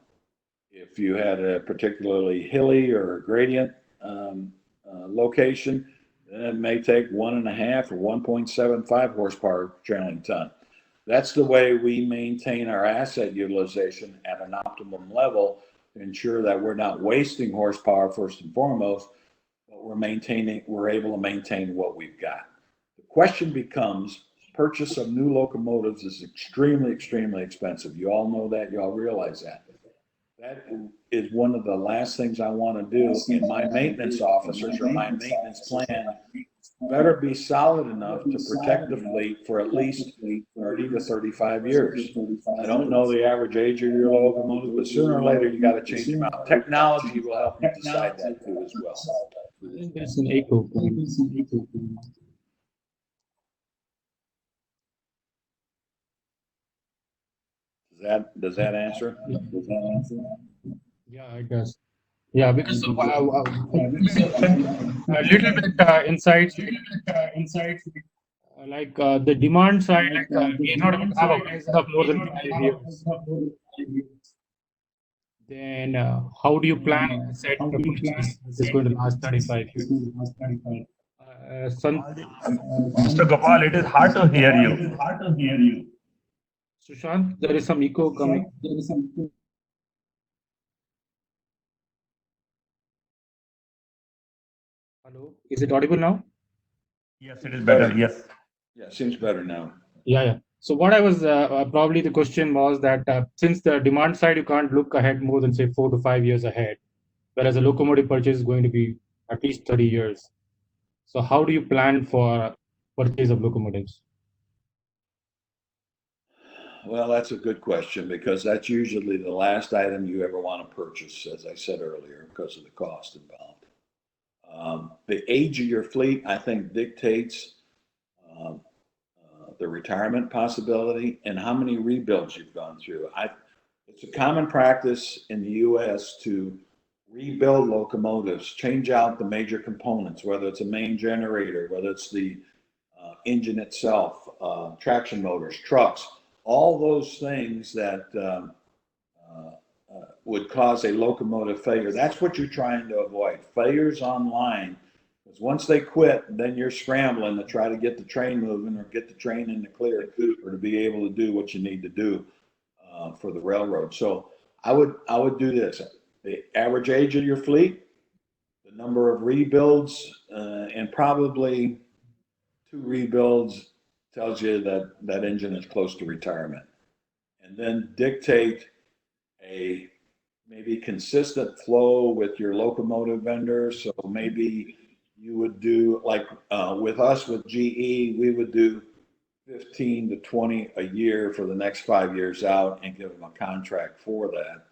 If you had a particularly hilly or gradient location, then it may take 1.5 or 1.75 horsepower per trailing ton. That's the way we maintain our asset utilization at an optimum level to ensure that we're not wasting horsepower first and foremost, but we're able to maintain what we've got. The question becomes, purchase of new locomotives is extremely, extremely expensive. You all know that, you all realize that. That is one of the last things I want to do, and my maintenance officers or my maintenance plan better be solid enough to protect the fleet for at least 30 to 35 years. I don't know the average age of your locomotive, but sooner or later you got to change them out. Technology will help you decide that too as well. There's an echo. Does that answer? Yeah, it does. Yeah, because a little bit insights, like the demand side, we're not able to have a horizon of more than 5 years. Then how do you plan a set of purchase which is going to last 35 years? Mr. Gopal, it is hard to hear you. Sushant, there is some echo coming. Hello, is it audible now? Yes, it is better. Yes. Yeah, seems better now. Yeah. So what I was probably the question was that since the demand side, you can't look ahead more than say 4 to 5 years ahead, whereas a locomotive purchase is going to be at least 30 years. So how do you plan for purchase of locomotives? Well, that's a good question, because that's usually the last item you ever want to purchase, as I said earlier, because of the cost involved. The age of your fleet, I think, dictates the retirement possibility and how many rebuilds you've gone through. It's a common practice in the US to rebuild locomotives, change out the major components, whether it's a main generator, whether it's the engine itself, traction motors, trucks, all those things that would cause a locomotive failure. That's what you're trying to avoid. Failures online, because once they quit, then you're scrambling to try to get the train moving or get the train in the clear or to be able to do what you need to do for the railroad. So I would do this. The average age of your fleet, the number of rebuilds, and probably 2 rebuilds tells you that that engine is close to retirement. And then dictate a maybe consistent flow with your locomotive vendor. So maybe you would do, like with us, with GE, we would do 15 to 20 a year for the next 5 years out and give them a contract for that.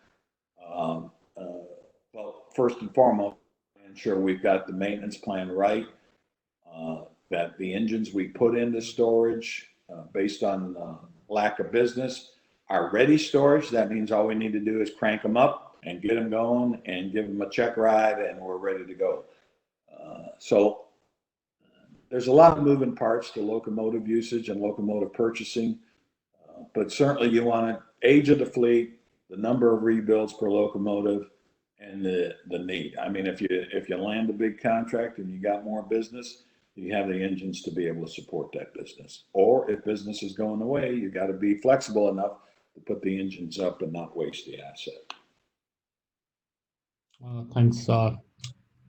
Well, first and foremost, ensure we've got the maintenance plan right, that the engines we put into storage based on lack of business are ready storage. That means all we need to do is crank them up and get them going and give them a check ride and we're ready to go. So there's a lot of moving parts to locomotive usage and locomotive purchasing, but certainly you want to age of the fleet, the number of rebuilds per locomotive, and the need. I mean, if you land a big contract and you got more business, you have the engines to be able to support that business. Or if business is going away, you got to be flexible enough to put the engines up and not waste the asset. Thanks.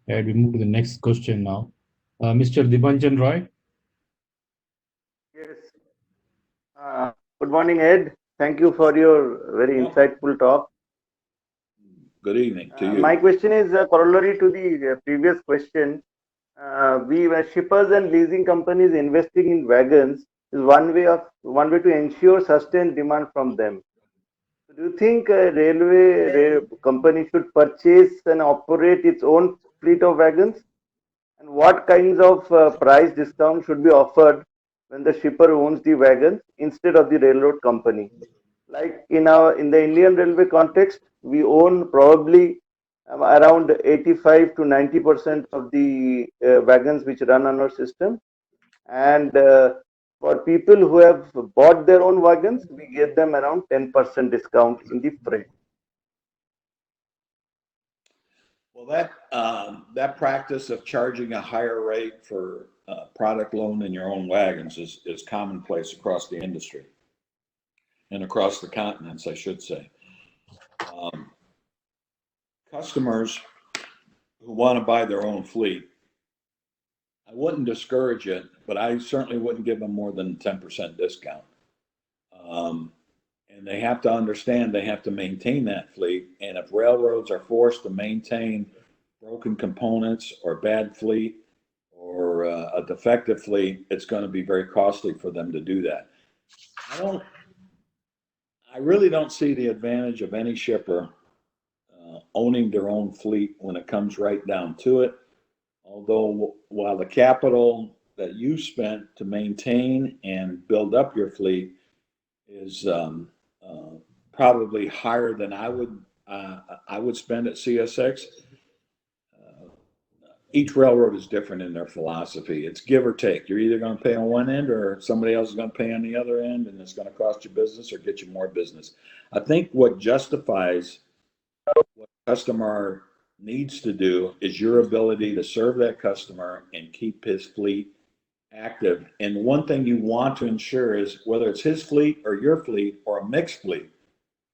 We move to the next question now. Mr. Dibanjan Roy. Yes. Good morning, Ed. Thank you for your very insightful talk. Good evening to you. My question is corollary to the previous question. We were shippers and leasing companies investing in wagons is one way to ensure sustained demand from them. So do you think a railway company should purchase and operate its own fleet of wagons? And what kinds of price discount should be offered when the shipper owns the wagons instead of the railroad company? Like in the Indian Railway context, we own probably around 85 to 90% of the wagons which run on our system. And for people who have bought their own wagons, we give them around 10% discount in the freight. Well, that practice of charging a higher rate for product loan in your own wagons is commonplace across the industry and across the continents, I should say. Customers who want to buy their own fleet, I wouldn't discourage it, but I certainly wouldn't give them more than 10% discount. And they have to understand they have to maintain that fleet. And if railroads are forced to maintain broken components or bad fleet or a defective fleet, it's going to be very costly for them to do that. I really don't see the advantage of any shipper owning their own fleet when it comes right down to it. Although while the capital that you spent to maintain and build up your fleet is probably higher than I would spend at CSX, each railroad is different in their philosophy. It's give or take. You're either going to pay on one end or somebody else is going to pay on the other end, and it's going to cost you business or get you more business. I think what justifies what a customer needs to do is your ability to serve that customer and keep his fleet active. And one thing you want to ensure is whether it's his fleet or your fleet or a mixed fleet,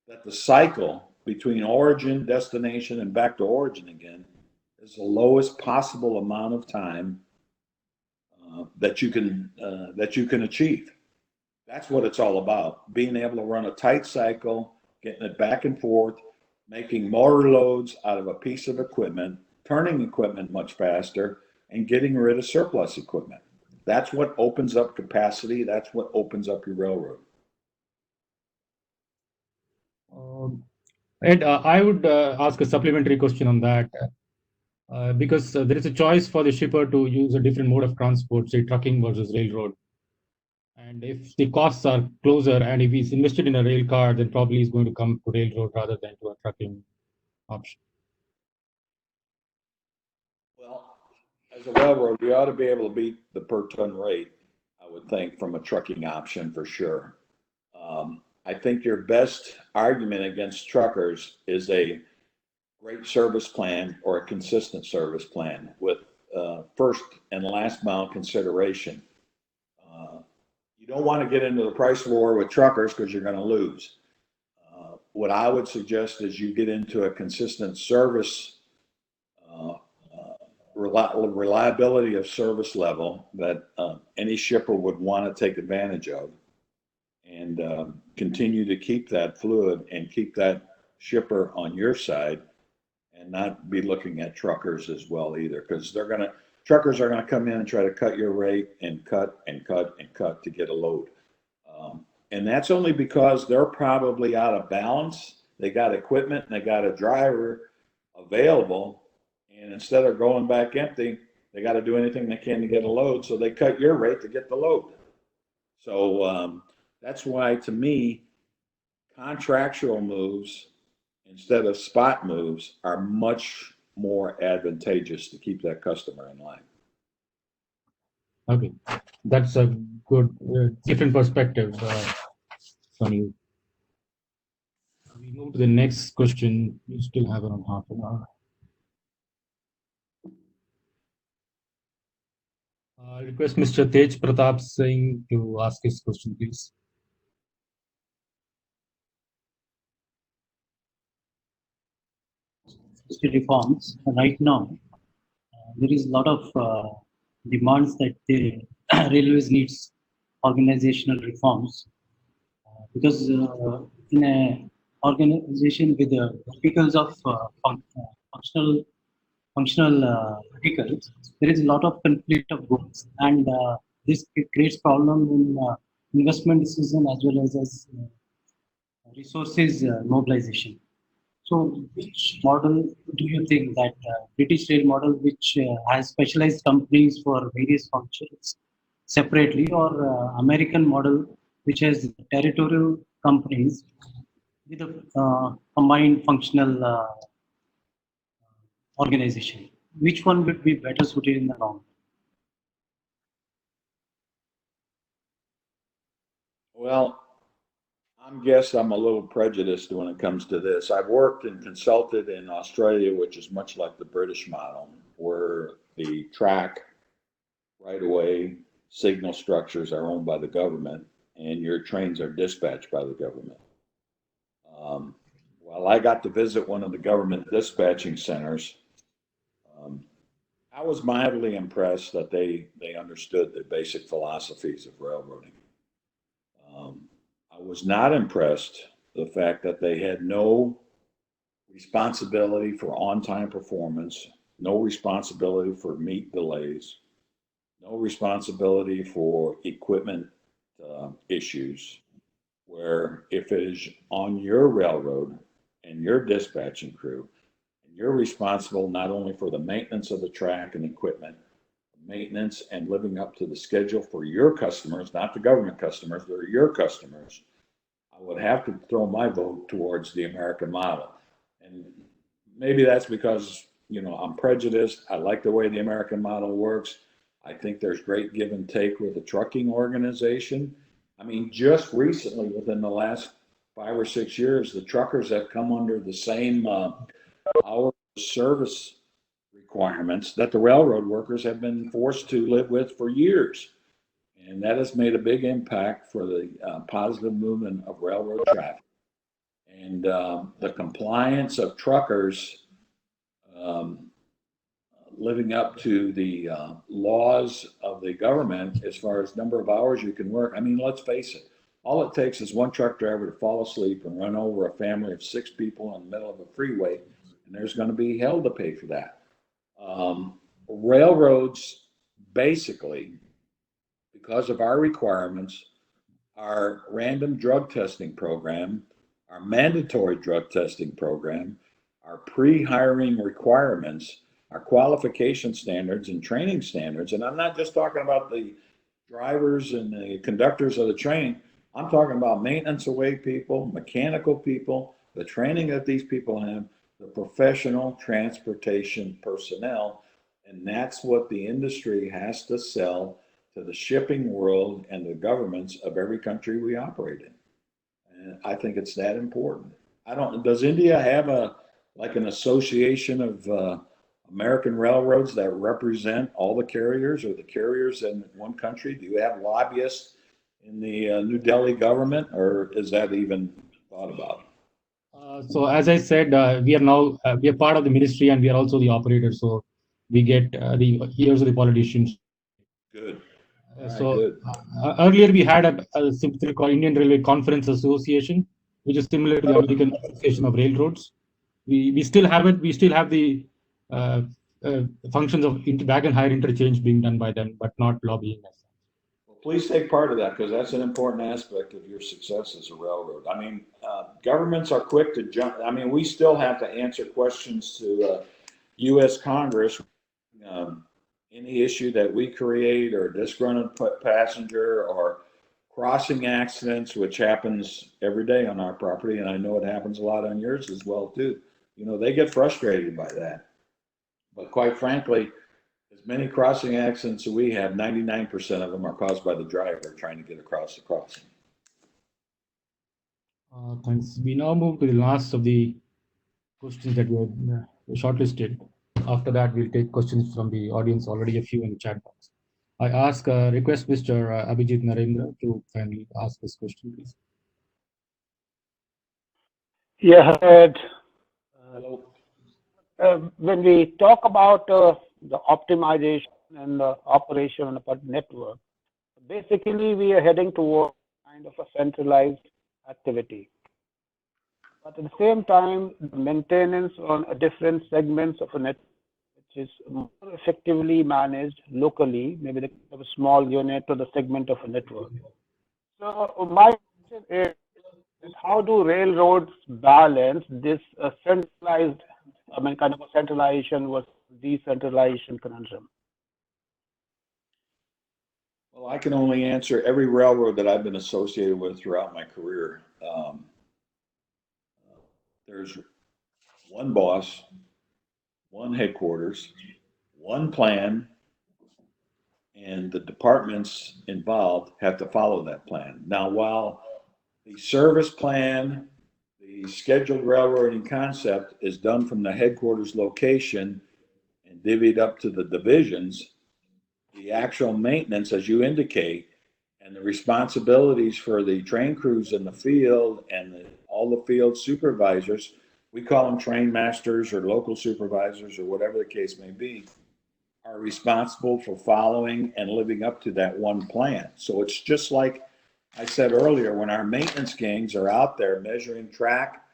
that the cycle between origin, destination, and back to origin again is the lowest possible amount of time that you can achieve. That's what it's all about. Being able to run a tight cycle, getting it back and forth, making more loads out of a piece of equipment, turning equipment much faster, and getting rid of surplus equipment. That's what opens up capacity. That's what opens up your railroad. Ed, I would ask a supplementary question on that. Because there is a choice for the shipper to use a different mode of transport, say trucking versus railroad. And if the costs are closer and if he's invested in a rail car, then probably he's going to come to railroad rather than to a trucking option. Well, as a railroad, you ought to be able to beat the per ton rate, I would think, from a trucking option for sure. I think your best argument against truckers is a great service plan or a consistent service plan with first and last mile consideration. You don't want to get into the price war with truckers because you're going to lose. What I would suggest is you get into a consistent service, reliability of service level that any shipper would want to take advantage of, and continue to keep that fluid and keep that shipper on your side, and not be looking at truckers as well either, because truckers are gonna come in and try to cut your rate and cut and cut and cut to get a load. And that's only because they're probably out of balance. They got equipment and they got a driver available. And instead of going back empty, they got to do anything they can to get a load. So they cut your rate to get the load. So that's why, to me, contractual moves instead of spot moves are much more advantageous to keep that customer in line. Okay, that's a good different perspective from you. We move to the next question. We still have around half an hour. I request Mr. Tej Pratap Singh to ask his question, please. Reforms right now, there is a lot of demands that the railways needs organizational reforms because in a organization with verticals of functional verticals, there is a lot of conflict of goals, and this creates problem in investment decision as well as resources mobilization. So, which model do you think that British rail model, which has specialized companies for various functions separately, or American model, which has territorial companies with a combined functional organization? Which one would be better suited in the long run? Well, I'm a little prejudiced when it comes to this. I've worked and consulted in Australia, which is much like the British model, where the track, right away, signal structures are owned by the government, and your trains are dispatched by the government. While I got to visit one of the government dispatching centers, I was mildly impressed that they understood the basic philosophies of railroading. I was not impressed the fact that they had no responsibility for on-time performance, no responsibility for meet delays, no responsibility for equipment issues, where if it is on your railroad and your dispatching crew, and you're responsible not only for the maintenance of the track and equipment, maintenance and living up to the schedule for your customers, not the government customers, they're your customers, I would have to throw my vote towards the American model. And maybe that's because, I'm prejudiced. I like the way the American model works. I think there's great give and take with the trucking organization. I mean, just recently, within the last 5 or 6 years, the truckers have come under the same hour service requirements that the railroad workers have been forced to live with for years. And that has made a big impact for the positive movement of railroad traffic. And the compliance of truckers living up to the laws of the government as far as number of hours you can work. I mean, let's face it, all it takes is one truck driver to fall asleep and run over a family of 6 people in the middle of a freeway, and there's going to be hell to pay for that. Railroads, basically, because of our requirements, our random drug testing program, our mandatory drug testing program, our pre-hiring requirements, our qualification standards and training standards, and I'm not just talking about the drivers and the conductors of the train, I'm talking about maintenance away people, mechanical people, the training that these people have, the professional transportation personnel, and that's what the industry has to sell to the shipping world and the governments of every country we operate in. And I think it's that important. Does India have an association of American railroads that represent all the carriers or the carriers in one country? Do you have lobbyists in the New Delhi government, or is that even thought about? So as I said, we are part of the ministry, and we are also the operator. So we get the ears of the politicians. Good. Earlier we had a something called Indian Railway Conference Association, which is similar to the American Association of Railroads. We still have it. We still have the functions of wagon hire interchange being done by them, but not lobbying. Well, Please take part of that because that's an important aspect of your success as a railroad. I mean, governments are quick to jump. I mean, we still have to answer questions to U.S. Congress. Any issue that we create or disgruntled passenger or crossing accidents, which happens every day on our property, and I know it happens a lot on yours as well too. You know, they get frustrated by that. But quite frankly, as many crossing accidents as we have, 99% of them are caused by the driver trying to get across the crossing. Thanks. We now move to the last of the questions that we have shortlisted. After that, we'll take questions from the audience, already a few in the chat box. I request Mr. Abhijit Narendra to kindly ask this question, please. Yeah, Hello. when we talk about the optimization and the operation of a network, basically we are heading toward kind of a centralized activity. But at the same time, the maintenance on different segments of a network, which is more effectively managed locally, maybe the a small unit or the segment of a network. So my question is, how do railroads balance this centralized, I mean, kind of a centralization versus decentralization conundrum? Well, I can only answer every railroad that I've been associated with throughout my career. There's one boss, one headquarters, one plan, and the departments involved have to follow that plan. Now, while the service plan, the scheduled railroading concept is done from the headquarters location and divvied up to the divisions, the actual maintenance, as you indicate, and the responsibilities for the train crews in the field and all the field supervisors, we call them train masters or local supervisors or whatever the case may be, are responsible for following and living up to that one plan. So it's just like I said earlier, when our maintenance gangs are out there measuring track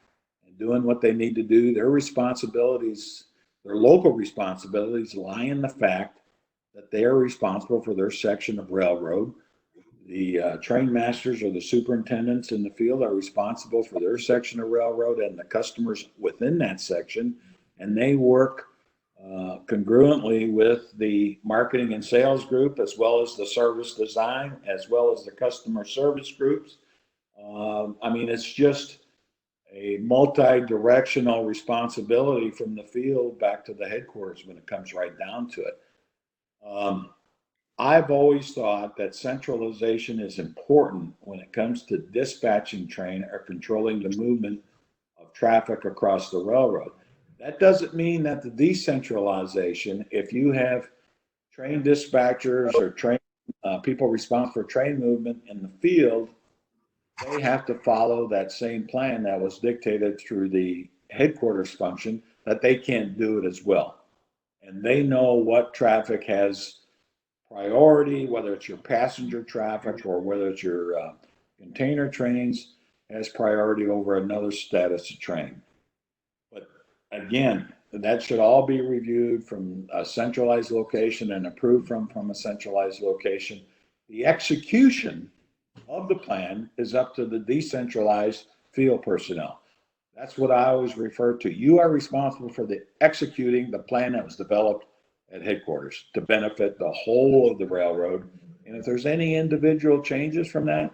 and doing what they need to do, their responsibilities, their local responsibilities lie in the fact that they are responsible for their section of railroad. The train masters or the superintendents in the field are responsible for their section of railroad and the customers within that section, and they work congruently with the marketing and sales group, as well as the service design, as well as the customer service groups. I mean, it's just a multi-directional responsibility from the field back to the headquarters when it comes right down to it. I've always thought that centralization is important when it comes to dispatching train or controlling the movement of traffic across the railroad. That doesn't mean that the decentralization, if you have train dispatchers or train people responsible for train movement in the field, they have to follow that same plan that was dictated through the headquarters function, that they can't do it as well. And they know what traffic has priority, whether it's your passenger traffic or whether it's your container trains, has priority over another status of train. But again, that should all be reviewed from a centralized location and approved from a centralized location. The execution of the plan is up to the decentralized field personnel. That's what I always refer to. You are responsible for the executing the plan that was developed at headquarters to benefit the whole of the railroad. And if there's any individual changes from that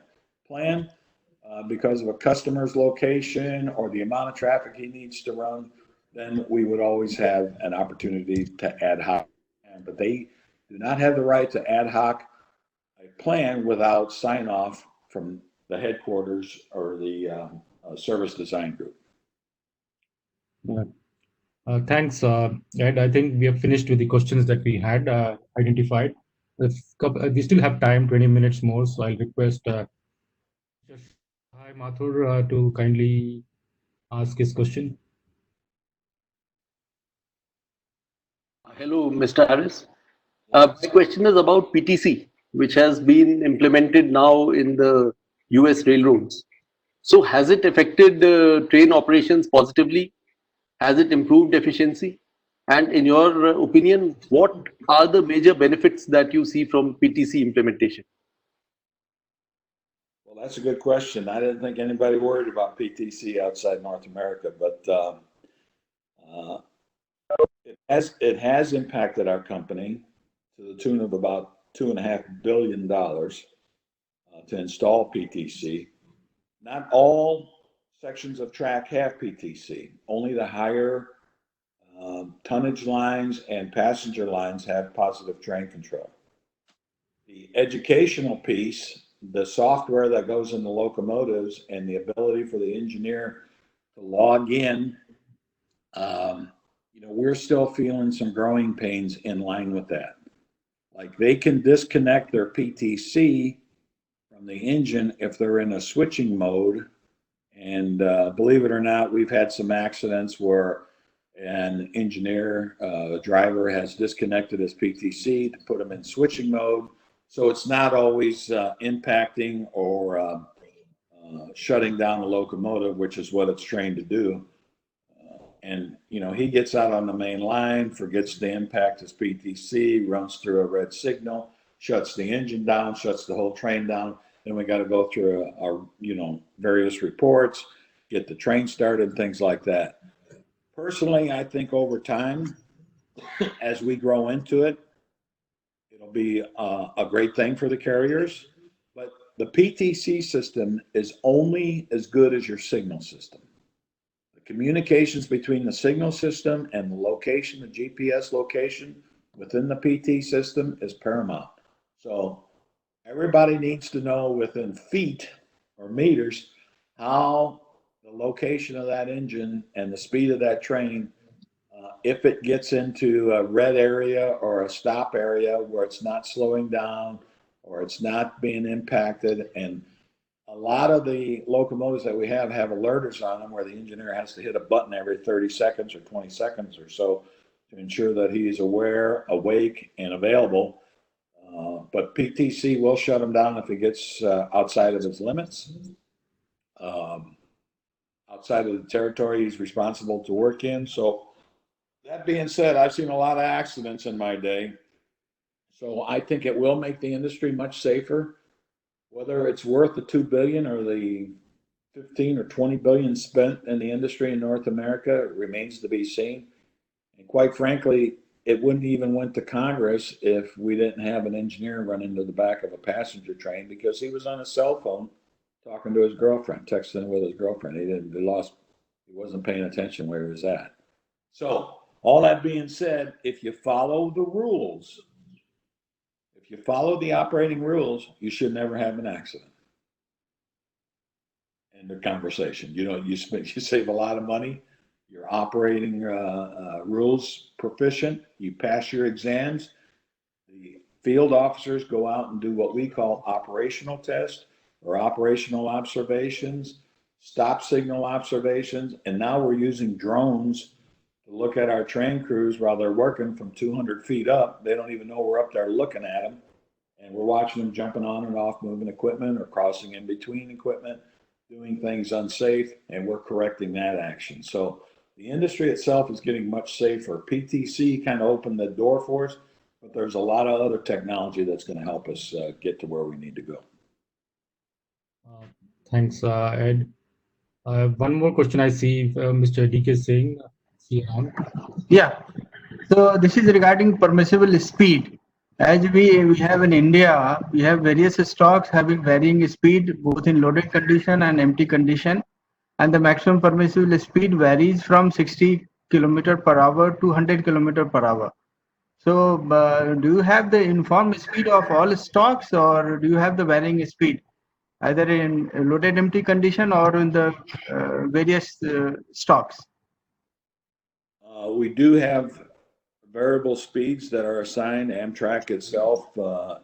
plan because of a customer's location or the amount of traffic he needs to run, then we would always have an opportunity to ad hoc. But they do not have the right to ad hoc a plan without sign off from the headquarters or the service design group. Yeah. Thanks, Ed. I think we have finished with the questions that we had identified. We still have time, 20 minutes more, so I'll request Hi Mathur to kindly ask his question. Hello, Mr. Harris. My question is about PTC, which has been implemented now in the US railroads. So has it affected train operations positively? Has it improved efficiency? And in your opinion, what are the major benefits that you see from PTC implementation? That's a good question. I didn't think anybody worried about PTC outside North America, but it has impacted our company to the tune of about $2.5 billion to install PTC. Not all sections of track have PTC. Only the higher tonnage lines and passenger lines have positive train control. The educational piece, the software that goes in the locomotives and the ability for the engineer to log in, we're still feeling some growing pains in line with that. Like they can disconnect their PTC from the engine if they're in a switching mode. And believe it or not, we've had some accidents where an engineer, a driver has disconnected his PTC to put him in switching mode. So it's not always impacting or shutting down the locomotive, which is what it's trained to do. And he gets out on the main line, forgets to impact his PTC, runs through a red signal, shuts the engine down, shuts the whole train down. Then we got to go through our various reports, get the train started, things like that. Personally, I think over time, as we grow into it, it'll be a great thing for the carriers. But the PTC system is only as good as your signal system. The communications between the signal system and the location, the GPS location within the PT system is paramount. So everybody needs to know within feet or meters how the location of that engine and the speed of that train, if it gets into a red area or a stop area where it's not slowing down or it's not being impacted. And a lot of the locomotives that we have alerters on them where the engineer has to hit a button every 30 seconds or 20 seconds or so to ensure that he's aware, awake, and available. But PTC will shut him down if he gets outside of his limits. Outside of the territory he's responsible to work in. So that being said, I've seen a lot of accidents in my day. So I think it will make the industry much safer. Whether it's worth the $2 billion or the 15 or 20 billion spent in the industry in North America remains to be seen. And quite frankly, it wouldn't even went to Congress if we didn't have an engineer run into the back of a passenger train because he was on his cell phone talking to his girlfriend, texting with his girlfriend. He wasn't paying attention where he was at. So all that being said, if you follow the rules, if you follow the operating rules, you should never have an accident. End of conversation. You save a lot of money. You're operating rules proficient. You pass your exams. The field officers go out and do what we call operational tests or operational observations, stop signal observations, and now we're using drones to look at our train crews while they're working from 200 feet up. They don't even know we're up there looking at them, and we're watching them jumping on and off moving equipment or crossing in between equipment, doing things unsafe, and we're correcting that action. So the industry itself is getting much safer. PTC kind of opened the door for us, but there's a lot of other technology that's going to help us get to where we need to go. Thanks, Ed. One more question I see Mr. DK saying. Yeah. So this is regarding permissible speed. As we have in India, we have various stocks having varying speed, both in loaded condition and empty condition. And the maximum permissible speed varies from 60 km per hour to 100 km per hour. So do you have the uniform speed of all stocks, or do you have the varying speed, either in loaded empty condition or in the various stocks? We do have variable speeds that are assigned. Amtrak itself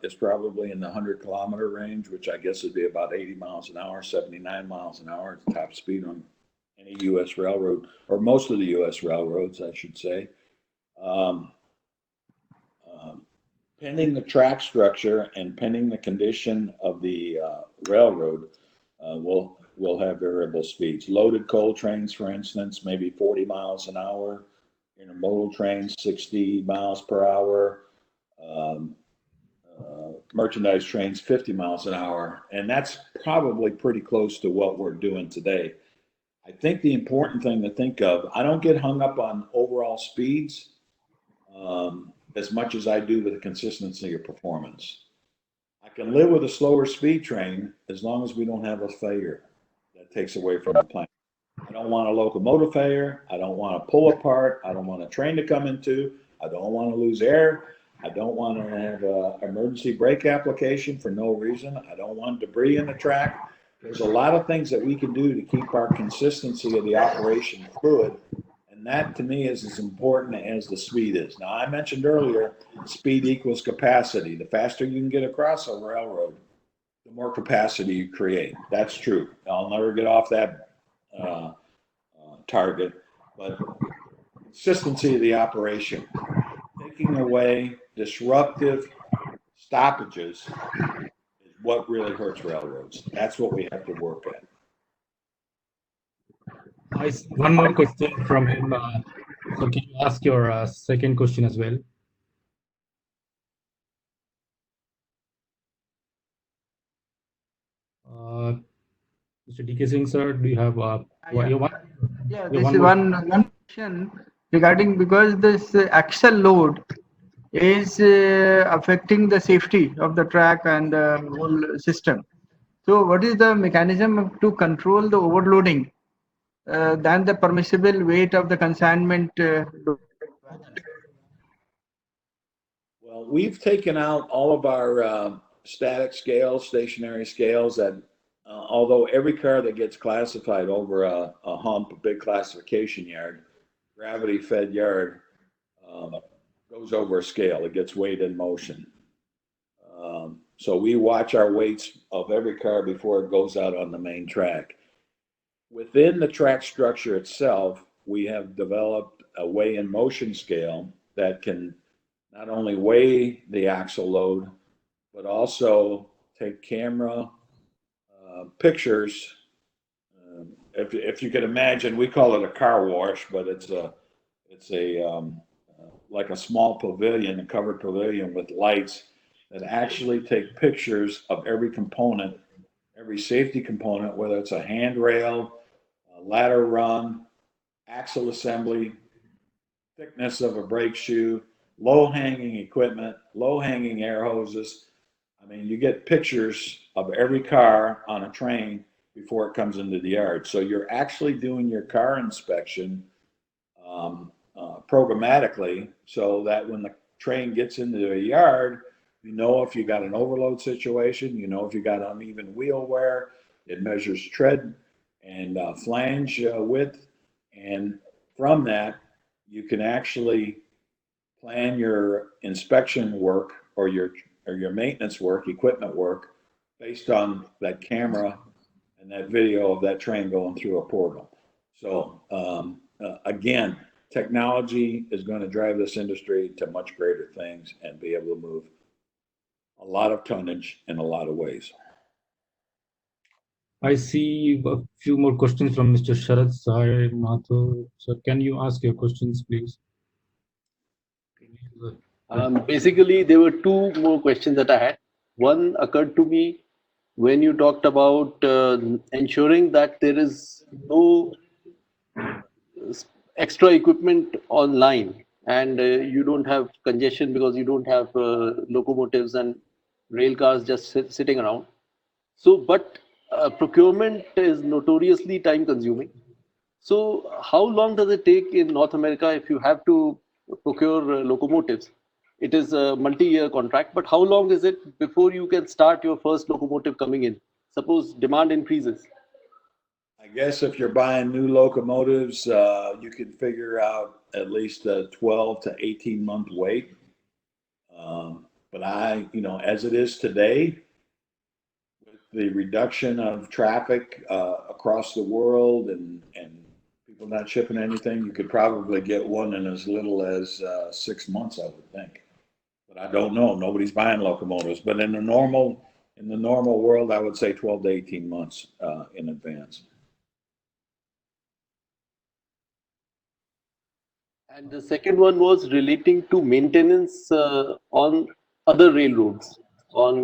is probably in the 100-kilometer range, which I guess would be about 80 miles an hour, 79 miles an hour. It's top speed on any U.S. railroad, or most of the U.S. railroads, I should say. Pending the track structure and pending the condition of the railroad, we'll have variable speeds. Loaded coal trains, for instance, maybe 40 miles an hour. Intermodal trains, 60 miles per hour. merchandise trains 50 miles an hour, and that's probably pretty close to what we're doing today. I think the important thing to think of, I don't get hung up on overall speeds as much as I do with the consistency of performance. I can live with a slower speed train as long as we don't have a failure that takes away from the plan. I don't want a locomotive failure. I don't want to pull apart. I don't want a train to come into. I don't want to lose air. I don't want to have an emergency brake application for no reason. I don't want debris in the track. There's a lot of things that we can do to keep our consistency of the operation fluid. And that to me is as important as the speed is. Now, I mentioned earlier, speed equals capacity. The faster you can get across a railroad, the more capacity you create. That's true. I'll never get off that target, but consistency of the operation, taking away disruptive stoppages is what really hurts railroads. That's what we have to work at. One more question from him. So can you ask your second question as well? Mr. DK Singh, sir, do you have Yeah, this is one question regarding, because this axle load is affecting the safety of the track and the whole system. So what is the mechanism to control the overloading than the permissible weight of the consignment? Well, we've taken out all of our static scales, stationary scales, and although every car that gets classified over a hump, a big classification yard, gravity fed yard, goes over a scale. It gets weighed in motion. So we watch our weights of every car before it goes out on the main track. Within the track structure itself, we have developed a weigh in motion scale that can not only weigh the axle load, but also take camera pictures. If you could imagine, we call it a car wash, but it's like a small pavilion, a covered pavilion with lights that actually take pictures of every component, every safety component, whether it's a handrail, a ladder rung, axle assembly, thickness of a brake shoe, low-hanging equipment, low-hanging air hoses. I mean, you get pictures of every car on a train before it comes into the yard. So you're actually doing your car inspection programmatically, so that when the train gets into a yard, you know if you got an overload situation, you know if you got uneven wheel wear. It measures tread and flange width, and from that, you can actually plan your inspection work or your maintenance work, equipment work, based on that camera and that video of that train going through a portal. So again, technology is going to drive this industry to much greater things and be able to move a lot of tonnage in a lot of ways. I see a few more questions from Mr. Sharad Sai Mathur. So can you ask your questions, please? Basically, there were two more questions that I had. One occurred to me when you talked about ensuring that there is no extra equipment online, and you don't have congestion because you don't have locomotives and rail cars just sitting around. So, but procurement is notoriously time consuming. So how long does it take in North America if you have to procure locomotives? It is a multi-year contract, but how long is it before you can start your first locomotive coming in? Suppose demand increases. I guess if you're buying new locomotives, you can figure out at least a 12 to 18 month wait. But as it is today, with the reduction of traffic across the world and people not shipping anything, you could probably get one in as little as 6 months, I would think. But I don't know. Nobody's buying locomotives. But in the normal world, I would say 12 to 18 months in advance. And the second one was relating to maintenance on other railroads. on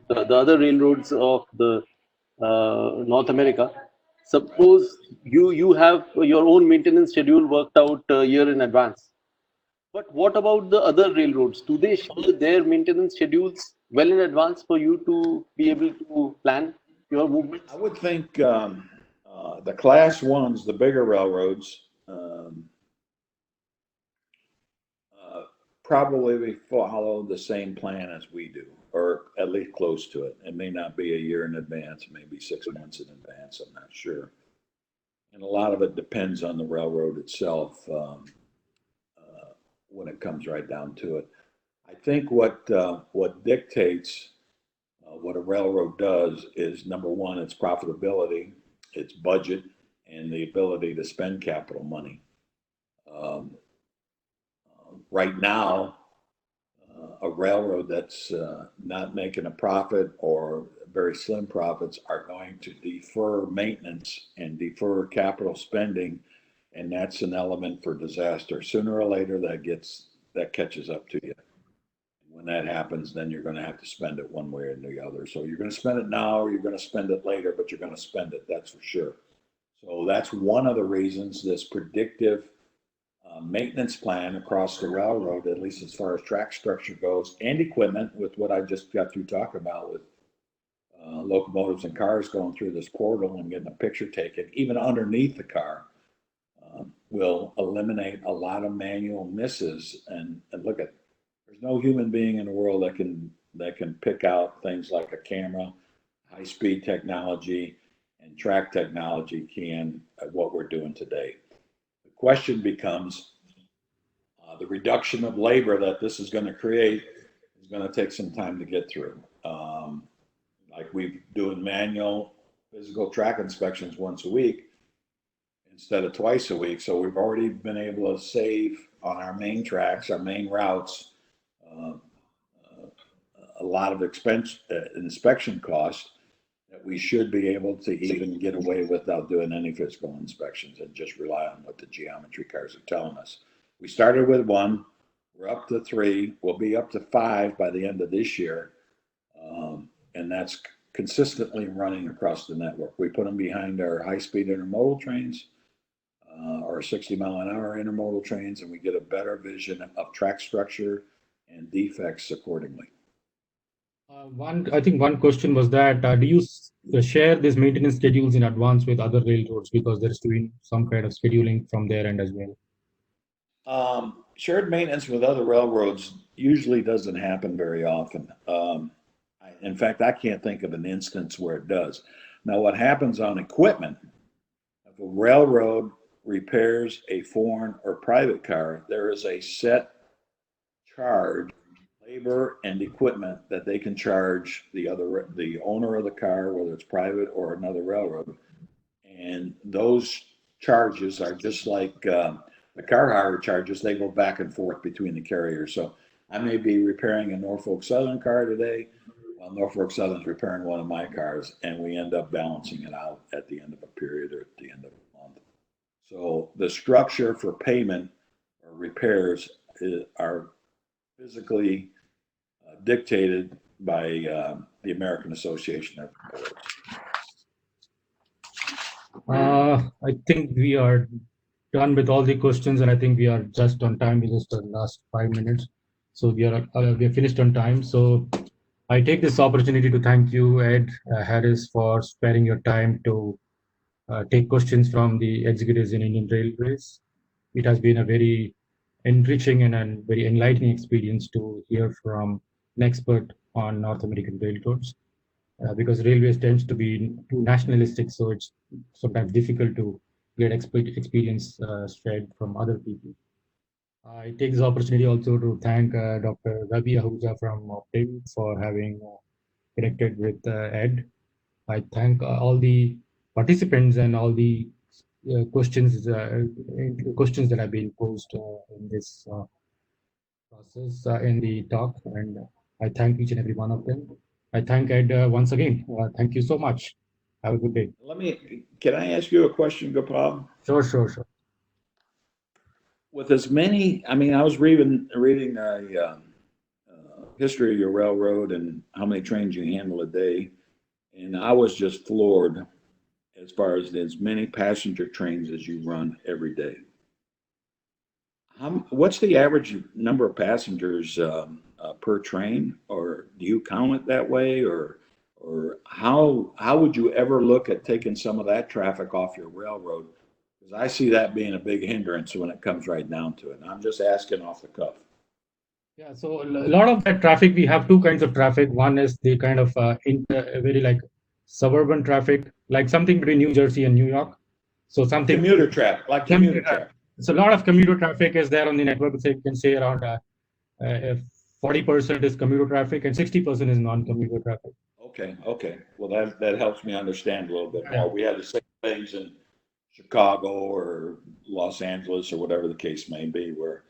the other railroads of the North America. Suppose you have your own maintenance schedule worked out a year in advance. But what about the other railroads? Do they share their maintenance schedules well in advance for you to be able to plan your movements? I would think the class ones, the bigger railroads, probably follow the same plan as we do, or at least close to it. It may not be a year in advance, maybe 6 months in advance, I'm not sure. And a lot of it depends on the railroad itself when it comes right down to it. I think what dictates what a railroad does is, number one, its profitability, its budget, and the ability to spend capital money. Right now, a railroad that's not making a profit or very slim profits are going to defer maintenance and defer capital spending, and that's an element for disaster. Sooner or later, that catches up to you. When that happens, then you're going to have to spend it one way or the other. So you're going to spend it now, or you're going to spend it later, but you're going to spend it, that's for sure. So that's one of the reasons this predictive maintenance plan across the railroad, at least as far as track structure goes, and equipment, with what I just got through talking about with locomotives and cars going through this portal and getting a picture taken, even underneath the car, will eliminate a lot of manual misses. And look at, there's no human being in the world that can pick out things like a camera, high-speed technology, and track technology can at what we're doing today. The question becomes the reduction of labor that this is going to create is going to take some time to get through. Like we're doing manual physical track inspections once a week instead of twice a week. So we've already been able to save on our main tracks, our main routes, a lot of inspection costs that we should be able to even get away without doing any physical inspections and just rely on what the geometry cars are telling us. We started with 1, we're up to 3, we'll be up to 5 by the end of this year. And that's consistently running across the network. We put them behind our high-speed intermodal trains, our 60-mile-an-hour intermodal trains, and we get a better vision of track structure and defects accordingly. I think one question was that do you share these maintenance schedules in advance with other railroads, because there's doing some kind of scheduling from their end as well? Shared maintenance with other railroads usually doesn't happen very often. In fact, I can't think of an instance where it does. Now, what happens on equipment, if a railroad repairs a foreign or private car, there is a set charge, labor and equipment, that they can charge the owner of the car, whether it's private or another railroad. And those charges are just like the car hire charges. They go back and forth between the carriers. So I may be repairing a Norfolk Southern car today, while Norfolk Southern's repairing one of my cars, and we end up balancing it out at the end of a period or at the end of a month. So the structure for payment or repairs are physically dictated by the American Association of Railroads. I think we are done with all the questions, and I think we are just on time. We just the last 5 minutes, so we are finished on time. So I take this opportunity to thank you, Ed Harris, for sparing your time to take questions from the executives in Indian Railways. It has been a very enriching and very enlightening experience to hear from an expert on North American railroads, because railways tends to be too nationalistic, so it's sometimes difficult to get experience shared from other people. I take this opportunity also to thank Dr. Ravi Ahuja from Optim for having connected with Ed. I thank all the participants and all the questions that have been posed in this process in the talk, and I thank each and every one of them. I thank Ed once again. Thank you so much. Have a good day. Can I ask you a question, Gopal? Sure. With as many, I mean, I was reading a history of your railroad and how many trains you handle a day. And I was just floored as far as many passenger trains as you run every day. What's the average number of passengers per train, or do you count it that way, or how would you ever look at taking some of that traffic off your railroad? Because I see that being a big hindrance when it comes right down to it. And I'm just asking off the cuff. Yeah, so a lot of that traffic, we have two kinds of traffic. One is the kind of very like suburban traffic, like something between New Jersey and New York. So something commuter traffic, like commuter traffic. So a lot of commuter traffic is there on the network. So you can say around 40% is commuter traffic and 60% is non-commuter traffic. Okay. Well, that helps me understand a little bit more. We have the same things in Chicago or Los Angeles or whatever the case may be, where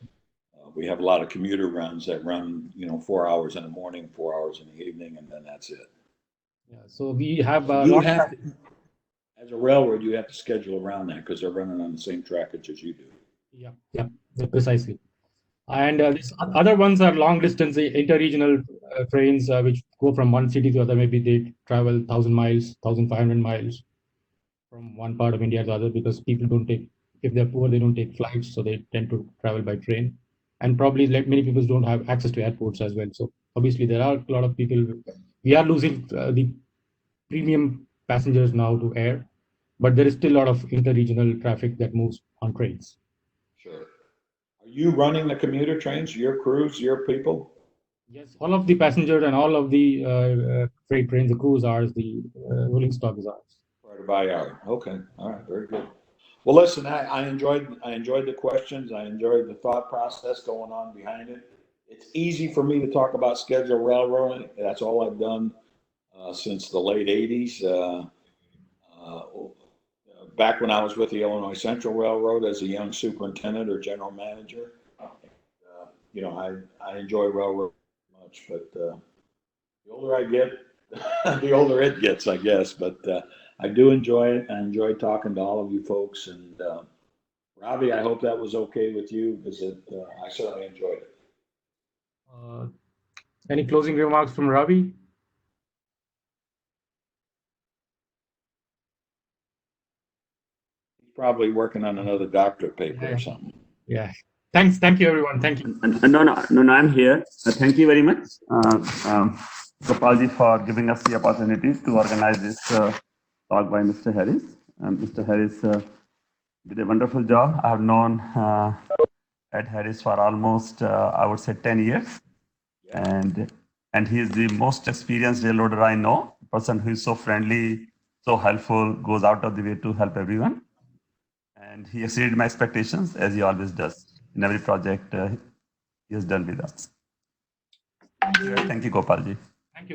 we have a lot of commuter runs that run, 4 hours in the morning, 4 hours in the evening, and then that's it. Yeah. So we have as a railroad, you have to schedule around that because they're running on the same trackage as you do. Yeah, precisely. And these other ones are long distance interregional trains which go from one city to the other. Maybe they travel 1,000 miles, 1,500 miles from one part of India to the other, because people don't take, if they're poor, they don't take flights, so they tend to travel by train. And probably many people don't have access to airports as well. So obviously there are a lot of people. We are losing the premium passengers now to air, but there is still a lot of interregional traffic that moves on trains. Sure. Are you running the commuter trains, your crews, your people? Yes, all of the passengers and all of the freight trains, the crews are ours, the rolling stock is ours. Right by hour. Okay. All right. Very good. Well, listen, I enjoyed the questions. I enjoyed the thought process going on behind it. It's easy for me to talk about scheduled railroading. That's all I've done since the late 80s. Back when I was with the Illinois Central Railroad as a young superintendent or general manager. I enjoy railroad much, but the older I get, the older it gets, I guess. But I do enjoy it. I enjoy talking to all of you folks. And Ravi, I hope that was okay with you, because I certainly enjoyed it. Any closing remarks from Ravi? He's probably working on another doctorate paper or something. Yeah. Thank you, everyone. Thank you. No, I'm here. Thank you very much, Gopalji, for giving us the opportunity to organize this talk by Mr. Harris. Mr. Harris did a wonderful job. I have known Ed Harris for almost, I would say, 10 years. And he is the most experienced railroader I know, a person who is so friendly, so helpful, goes out of the way to help everyone. And he exceeded my expectations, as he always does in every project he has done with us. Thank you, Gopalji.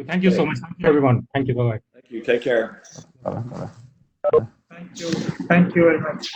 Thank you so much. Thank you, everyone. Thank you. Bye-bye. Thank you. Take care. Bye-bye. Thank you very much.